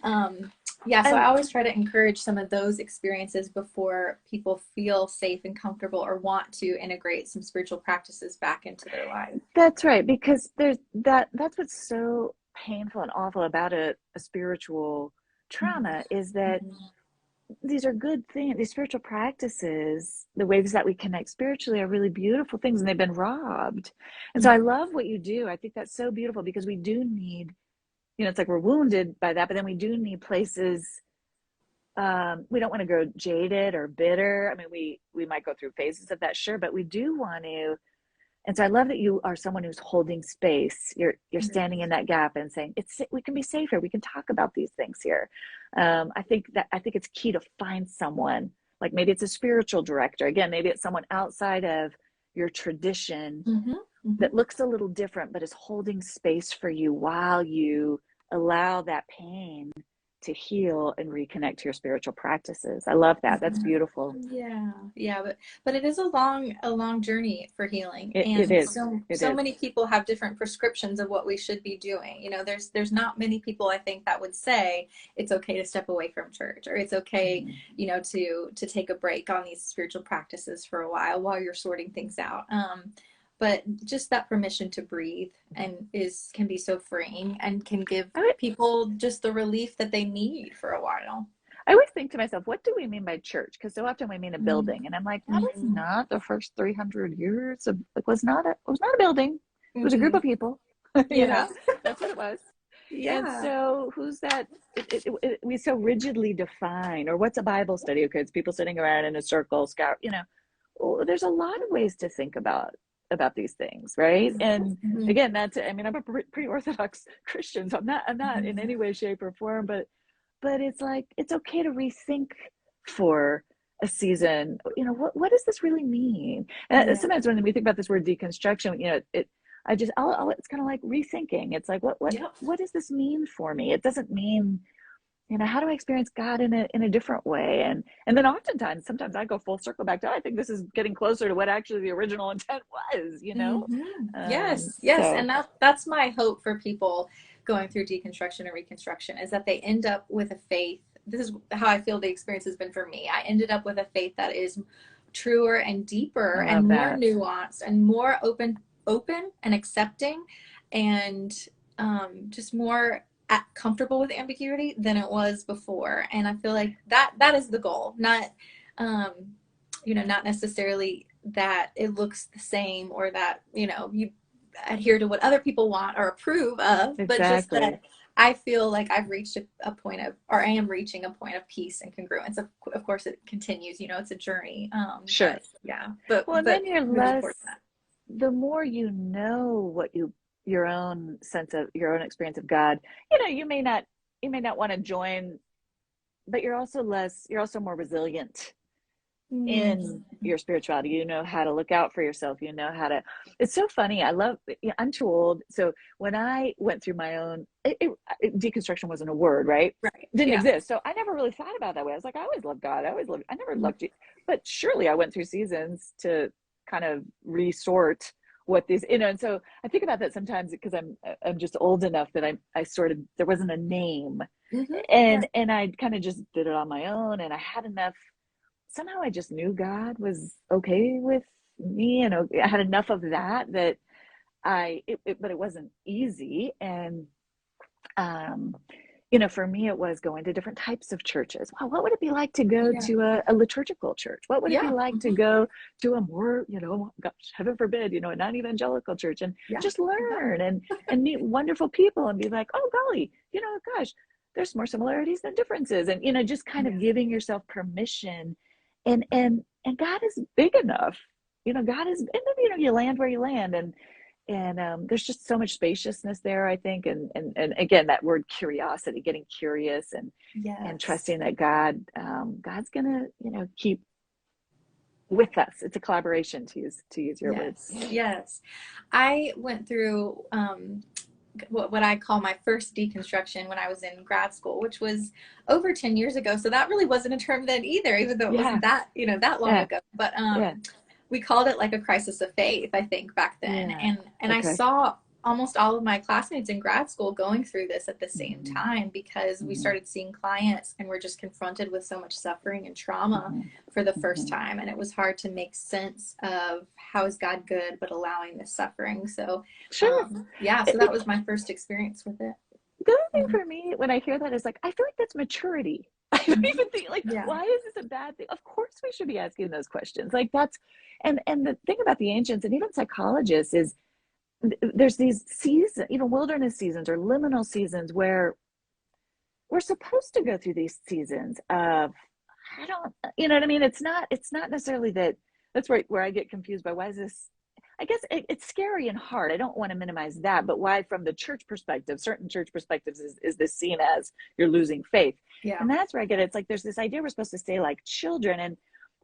so I always try to encourage some of those experiences before people feel safe and comfortable or want to integrate some spiritual practices back into their life. That's right, because there's that's what's so painful and awful about a spiritual trauma is that these are good things. These spiritual practices, the ways that we connect spiritually, are really beautiful things, and they've been robbed. And so I love what you do. I think that's so beautiful, because we do need, you know, it's like we're wounded by that, but then we do need places. We don't want to grow jaded or bitter. I mean, we might go through phases of that, sure, but we do want to. And so I love that you are someone who's holding space. You're standing in that gap and saying, we can be safer. We can talk about these things here. I think it's key to find someone, like maybe it's a spiritual director. Again, maybe it's someone outside of your tradition that looks a little different, but is holding space for you while you allow that pain to heal and reconnect to your spiritual practices. I love that. That's beautiful. Yeah, but it is a long journey for healing. It is. So many people have different prescriptions of what we should be doing. You know, there's not many people, I think, that would say it's okay to step away from church, or it's okay, you know, to take a break on these spiritual practices for a while you're sorting things out. But just that permission to breathe can be so freeing, and can give people just the relief that they need for a while. I always think to myself, what do we mean by church? Because so often we mean a building, and I'm like, that was not the first 300 years of, it was not a building. It was a group of people. You know, that's what it was. And so who's that? We so rigidly define, or what's a Bible study? Okay, it's people sitting around in a circle, you know. there's a lot of ways to think about these things, right? And Mhm. again, I mean, I'm a pretty orthodox Christian, so I'm not in any way, shape, or form, but it's like it's okay to rethink for a season. You know, what does this really mean? And Yeah. sometimes when we think about this word deconstruction, you know, it's kind of like rethinking. It's like Yep. what does this mean for me? It doesn't mean, you know, how do I experience God in a different way? And then oftentimes, sometimes I go full circle back to, I think this is getting closer to what actually the original intent was, you know? Yes, yes, So and that's my hope for people going through deconstruction or reconstruction is that they end up with a faith. This is how I feel the experience has been for me. I ended up with a faith that is truer and I deeper and love more that. nuanced and more open and accepting, and just more comfortable with ambiguity than it was before. And I feel like that is the goal, not um, not necessarily that it looks the same or that, you adhere to what other people want or approve of, but just that Exactly. I feel like I've reached a point of, or I am reaching a point of peace and congruence. Of course, it continues. It's a journey. Sure. But yeah, Well, and then but you're moving less, towards that. the more you know your own experience of God, you know, you may not want to join, but you're also more resilient in Mm-hmm. your spirituality. You know how to look out for yourself. You know how to, it's so funny. I'm too old. So when I went through my own, deconstruction wasn't a word, right? Right. Didn't Yeah. exist. So I never really thought about it that way. I was like, I always loved God. I never loved you. But surely I went through seasons to kind of resort what these, you know, and so I think about that sometimes because I'm just old enough that I sort of, there wasn't a name, Mm-hmm. Yeah. and I kind of just did it on my own, and I had enough, somehow I just knew God was okay with me, and I had enough of that but it wasn't easy. And um, you know, for me, it was going to different types of churches. Wow, what would it be like to go Yeah. to a liturgical church? What would it be Yeah. like to Mm-hmm. go to a more, gosh, heaven forbid, a non-evangelical church, and Yeah. just Yeah. learn and meet wonderful people and be like, oh golly, gosh, there's more similarities than differences, and just kind of Yeah. giving yourself permission, and God is big enough. God is, and then you land where you land, and there's just so much spaciousness there, I think, and again, that word curiosity, getting curious and Yes. trusting that God's gonna keep with us. It's a collaboration, to use your words. Yes. Yes. I went through what I call my first deconstruction when I was in grad school, which was over 10 years ago. So that really wasn't a term then either, even though it wasn't Yeah, that long yeah, ago. But yeah, we called it like a crisis of faith, I think, back then. yeah. And I Okay. saw almost all of my classmates in grad school going through this at the same Mm-hmm, time because we mm-hmm, started seeing clients and we're just confronted with so much suffering and trauma mm-hmm, for the first mm-hmm. time. And it was hard to make sense of how is God good but allowing this suffering. So Sure. yeah, so It, that it, was my first experience with it. the other thing Mhm. for me when I hear that is like, I feel like that's maturity. I don't Mhm. even think, like, Yeah. why is this a bad thing? Of course we should be asking those questions. Like, that's, and the thing about the ancients and even psychologists is there's these seasons, even wilderness seasons or liminal seasons, where we're supposed to go through these seasons of, I don't, you know what I mean? It's not necessarily that. That's where I get confused by, why is this, I guess it's scary and hard. I don't want to minimize that, but why, from the church perspective, certain church perspectives, is this seen as you're losing faith? Yeah. And that's where I get it. It's like there's this idea we're supposed to stay like children,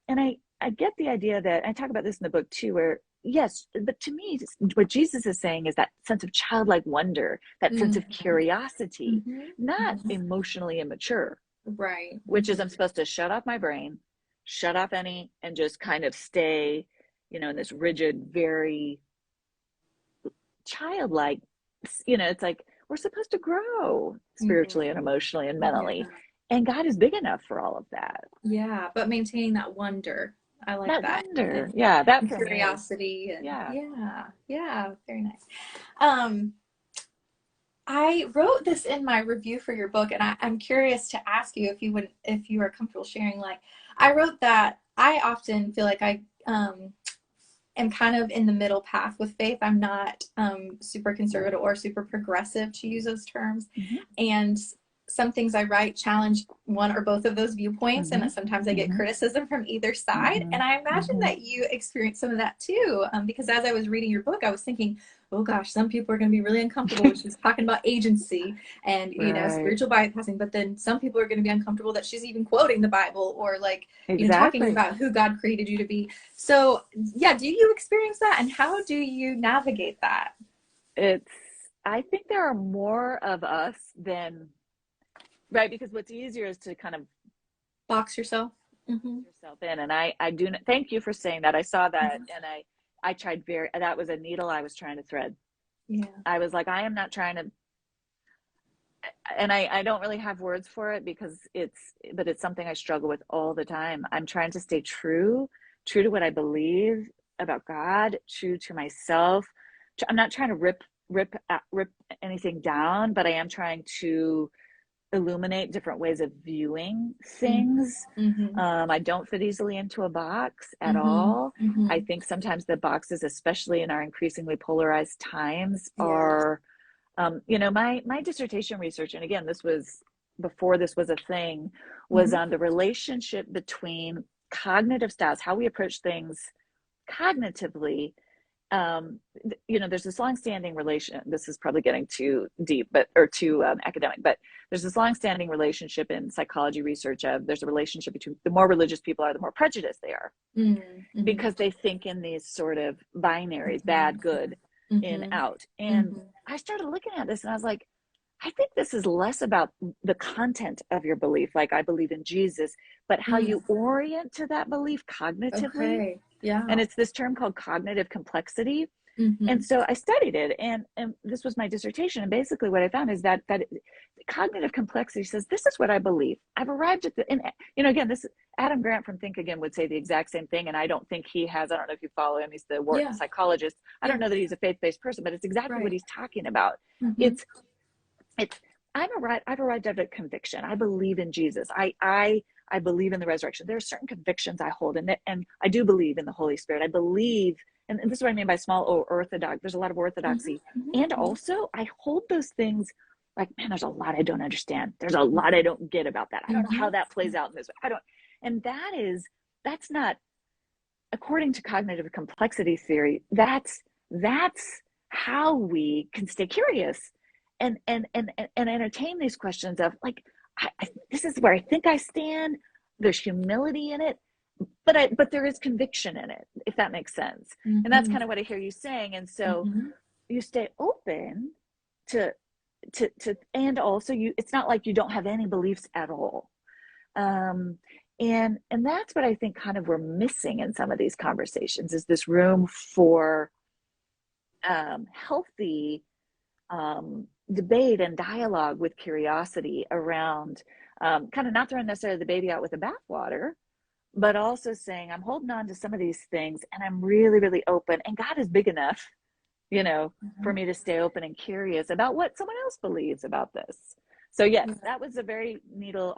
and I get the idea that, I talk about this in the book too, where yes, but to me, what Jesus is saying is that sense of childlike wonder, that sense of Mhm. curiosity, Mhm. not Mhm. emotionally immature, Right. which is, Mhm. I'm supposed to shut off my brain, shut off any, and just kind of stay, in this rigid, very childlike, it's like we're supposed to grow spiritually and Mhm. emotionally and Yeah. mentally. And God is big enough for all of that. Yeah, but maintaining that wonder. I like That that. wonder. Yeah, that And for me is, curiosity and yeah. yeah. Yeah, very nice. Um I wrote this in my review for your book, and I'm curious to ask you if you are comfortable sharing. Like, I wrote that I often feel like I am kind of in the middle path with faith. I'm not super conservative or super progressive, to use those terms. Mm-hmm. And some things I write challenge one or both of those viewpoints, and Mm-hmm. that sometimes I get Mm-hmm. criticism from either side. Mm-hmm. And I imagine Mm-hmm. that you experienced some of that too, because as I was reading your book, I was thinking, oh gosh, some people are going to be really uncomfortable when she's talking about agency and Right. spiritual bypassing, but then some people are going to be uncomfortable that she's even quoting the Bible or like talking Exactly. about who God created you to be. So yeah, do you experience that, and how do you navigate that? It's, I think there are more of us than, right, because what's easier is to kind of Box yourself. Mm-hmm. box yourself in. And I do, thank you for saying that. I saw that, Mm-hmm. and I tried that was a needle I was trying to thread. Yeah. I was like, I am not trying to, and I don't really have words for it because but it's something I struggle with all the time. I'm trying to stay true to what I believe about God, true to myself. I'm not trying to rip anything down, but I am trying to illuminate different ways of viewing things. Mm-hmm. I don't fit easily into a box at Mm-hmm. all. I Mm-hmm. think sometimes the boxes, especially in our increasingly polarized times, Yeah. are my dissertation research, and again, this was before this was a thing, was Mm-hmm. on the relationship between cognitive styles, how we approach things cognitively. There's this long-standing relation. This is probably getting too deep, or too academic, but there's this long-standing relationship in psychology research of there's a relationship between the more religious people are, the more prejudiced they are, Mm-hmm. because they think in these sort of binaries, Mm-hmm. bad, good, in, Mm-hmm. out. And Mm-hmm. I started looking at this and I was like, I think this is less about the content of your belief, like I believe in Jesus, but how Mm. you orient to that belief cognitively. Okay. Yeah. And it's this term called cognitive complexity. Mm-hmm. And so I studied it, and this was my dissertation. And basically, what I found is that cognitive complexity says this is what I believe. I've arrived at and again, this Adam Grant from Think Again would say the exact same thing. And I don't think he has. I don't know if you follow him. He's the Wharton Yeah. psychologist. I Yeah. don't know that he's a faith-based person, but it's exactly what Right. he's talking about. Mm-hmm. It's it's I've arrived at a conviction. I believe in Jesus. I believe in the resurrection. There are certain convictions I hold in it, and I do believe in the Holy Spirit. I believe, and this is what I mean by small O, orthodox. There's a lot of orthodoxy, Mm-hmm. and Mm-hmm. also I hold those things like, man, there's a lot I don't understand. There's a lot I don't get about that. I don't know Mm-hmm. how that plays out in this way. I don't, and that's not, according to cognitive complexity theory. That's how we can stay curious and entertain these questions of like, this is where I think I stand. There's humility in it, but there is conviction in it, if that makes sense. And that's Mm-hmm. kind of what I hear you saying. And so Mm-hmm. you stay open to and also it's not like you don't have any beliefs at all. Um, and that's what I think kind of we're missing in some of these conversations, is this room for healthy debate and dialogue with curiosity around, kind of not throwing necessarily the baby out with the bathwater, but also saying I'm holding on to some of these things and I'm really, really open. And God is big enough, for Mm-hmm. me to stay open and curious about what someone else believes about this. So yes, Yeah. that was a very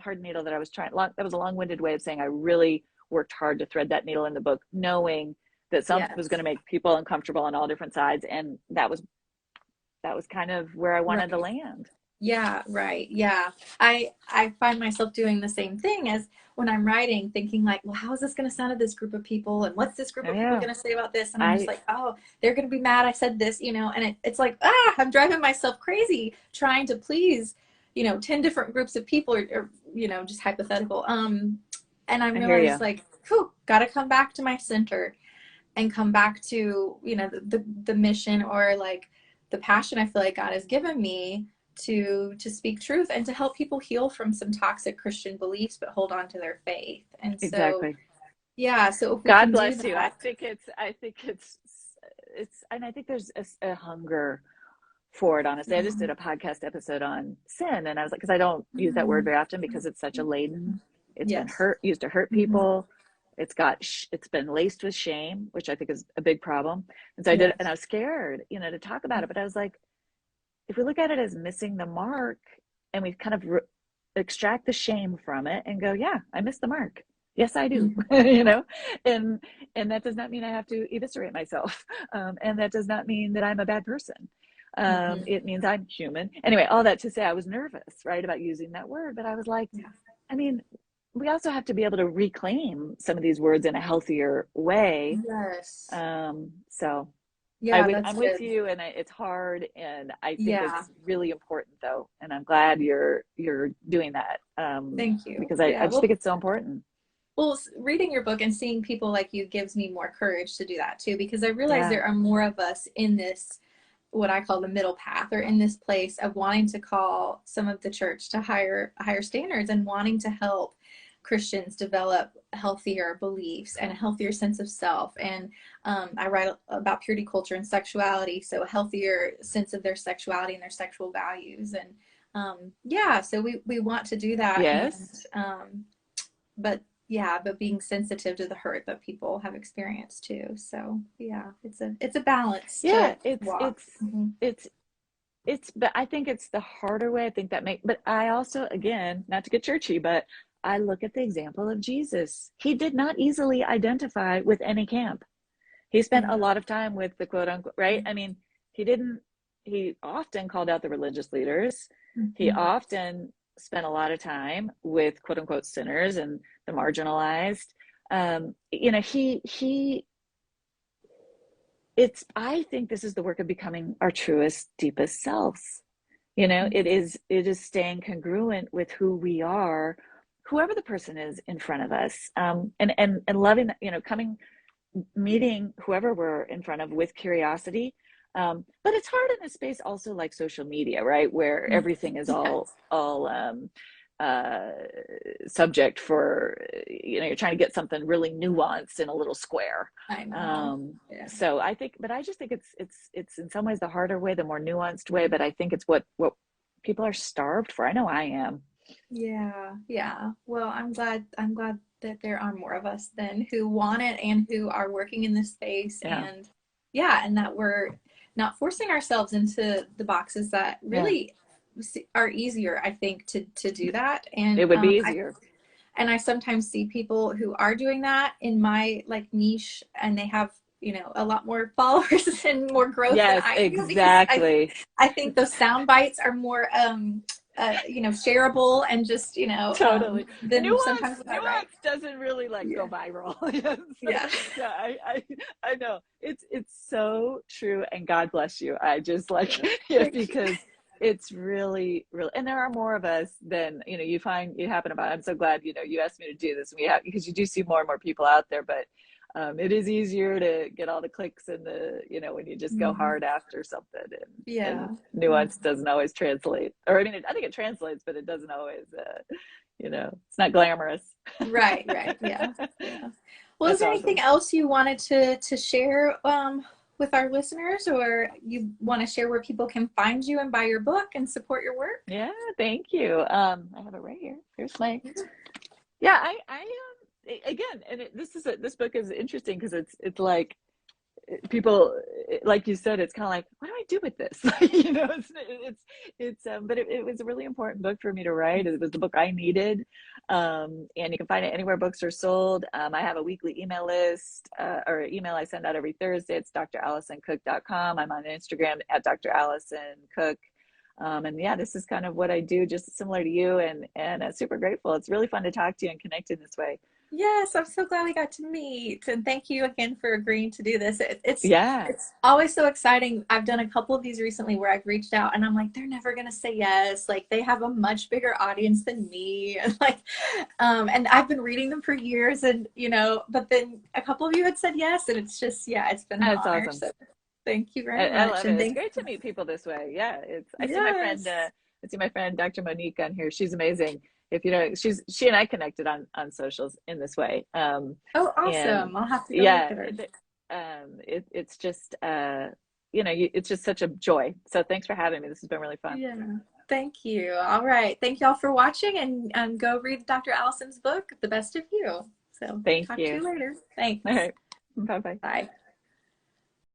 hard needle that I was trying. That was a long-winded way of saying I really worked hard to thread that needle in the book, knowing that some was going Yes. to make people uncomfortable on all different sides, and that was kind of where I wanted to Right. land. Yeah, right. Yeah. I find myself doing the same thing as when I'm writing, thinking like, well, how is this going to sound to this group of people? And what's this group of people Yeah, going to say about this? And I'm just I like, oh, they're going to be mad I said this, and it's like, I'm driving myself crazy trying to please, 10 different groups of people or just hypothetical. And I I hear realized you. like, whew, got to come back to my center and come back to, the mission or like the passion I feel like God has given me to speak truth and to help people heal from some toxic Christian beliefs but hold on to their faith. And so Exactly. yeah, so if we God can do bless you. that. And I think there's a hunger for it, honestly. I just Mm, did a podcast episode on sin, and I was like, because I don't use that word very often because it's such a laden, it's been yes. used to hurt Hmm. people. It's been laced with shame, which I think is a big problem. And so I did, and I Yes. was scared, to talk about it. But I was like, if we look at it as missing the mark, and we kind of extract the shame from it and go, yeah, I missed the mark. Yes, I do. Hmm. And that does not mean I have to eviscerate myself, and that does not mean that I'm a bad person. Mm-hmm. It means I'm human. Anyway, all that to say, I was nervous, right, about using that word, but I was like, Yeah. I mean, we also have to be able to reclaim some of these words in a healthier way. Yes. So Yeah, that's I'm with good. you, and it's hard, and I think Yeah. it's really important though, and I'm glad you're doing that, Thank you. because I Yeah. just Well, think it's so important. reading your book and seeing people like you gives me more courage to do that too, because I realize Yeah. there are more of us in this, what I call the middle path, or in this place of wanting to call some of the church to higher standards and wanting to help Christians develop healthier beliefs and a healthier sense of self. And I write about purity culture and sexuality, so a healthier sense of their sexuality and their sexual values. And yeah, so we want to do that. And Yes. but yeah, but being sensitive to the hurt that people have experienced too. So yeah, it's a balance Yeah, to walk. Mm-hmm. it's but I think it's the harder way. I think that but I also, again, not to get churchy, but I look at the example of Jesus. He did not easily identify with any camp. He spent a lot of time with the quote unquote, right? I mean, he didn't, he often called out the religious leaders. He Mm-hmm. often spent a lot of time with quote unquote sinners and the marginalized. He it's, I think this is the work of becoming our truest, deepest selves. It is staying congruent with who we are, whoever the person is in front of us, and loving, coming, meeting whoever we're in front of with curiosity. But it's hard in a space also like social media, right, where everything is Yes, all uh, subject for, you're trying to get something really nuanced in a little square. I know. um, Yeah. so but I just think it's in some ways the harder way, the more nuanced way, but I think it's what people are starved for. I know I am. Yeah. Yeah. Well, I'm glad that there are more of us then who want it and who are working in this space. Yeah. And yeah, and that we're not forcing ourselves into the boxes that Yeah, really are easier, I think, to do that. it And would be easier. I sometimes see people who are doing that in my like niche, and they have, a lot more followers and more growth than Yes, I do, because exactly. I think those sound bites are more shareable and just, Totally. than Nuance sometimes what I write. nuance doesn't really like go Yeah. viral. Yes. Yeah. Yeah, I know. It's so true, and God bless you. I just like yeah, Thank you. because it's really, really, and there are more of us than, you happen about. I'm so glad, you asked me to do this. We have, because you do see more and more people out there, but it is easier to get all the clicks and when you just go Mhm. hard after something, and Yeah. Yeah. nuance doesn't always translate. Or I mean, I think it translates, but it doesn't always, it's not glamorous. Right, right. Yeah. Yeah. Well, is That's there anything awesome. else you wanted to share with our listeners, or you want to share where people can find you and buy your book and support your work? Yeah, thank you. I have it right here. Here's my, yeah, again, and this book is interesting because it's like, people, like you said, it's kind of like, what do I do with this? But it was a really important book for me to write. It was the book I needed. And you can find it anywhere books are sold. I have a weekly email list, or email I send out every Thursday. It's dralisoncook.com. I'm on Instagram at Dr. Alison Cook. And yeah, this is kind of what I do, just similar to you, and super grateful. It's really fun to talk to you and connect in this way. Yes, I'm so glad we got to meet, and thank you again for agreeing to do this. Yeah. It's always so exciting. I've done a couple of these recently where I've reached out and I'm like, they're never gonna say yes. Like they have a much bigger audience than me, and like, and I've been reading them for years, and but then a couple of you had said yes, and it's just yeah, it's been an That's honor. awesome. So thank you very I much, love it. and It's thank great to meet people this way. Yeah, yes. I see my friend Dr. Monique on here. She's amazing. If you know, she and I connected on socials in this way. Oh, And awesome! I'll have to go look yeah, at her. it's just it's just such a joy. So thanks for having me. This has been really fun. Yeah. Thank you. All right. Thank you all for watching, and go read Dr. Allison's book, The Best of You. So Thank talk to you. you later. All Thanks. right. Bye bye. Bye.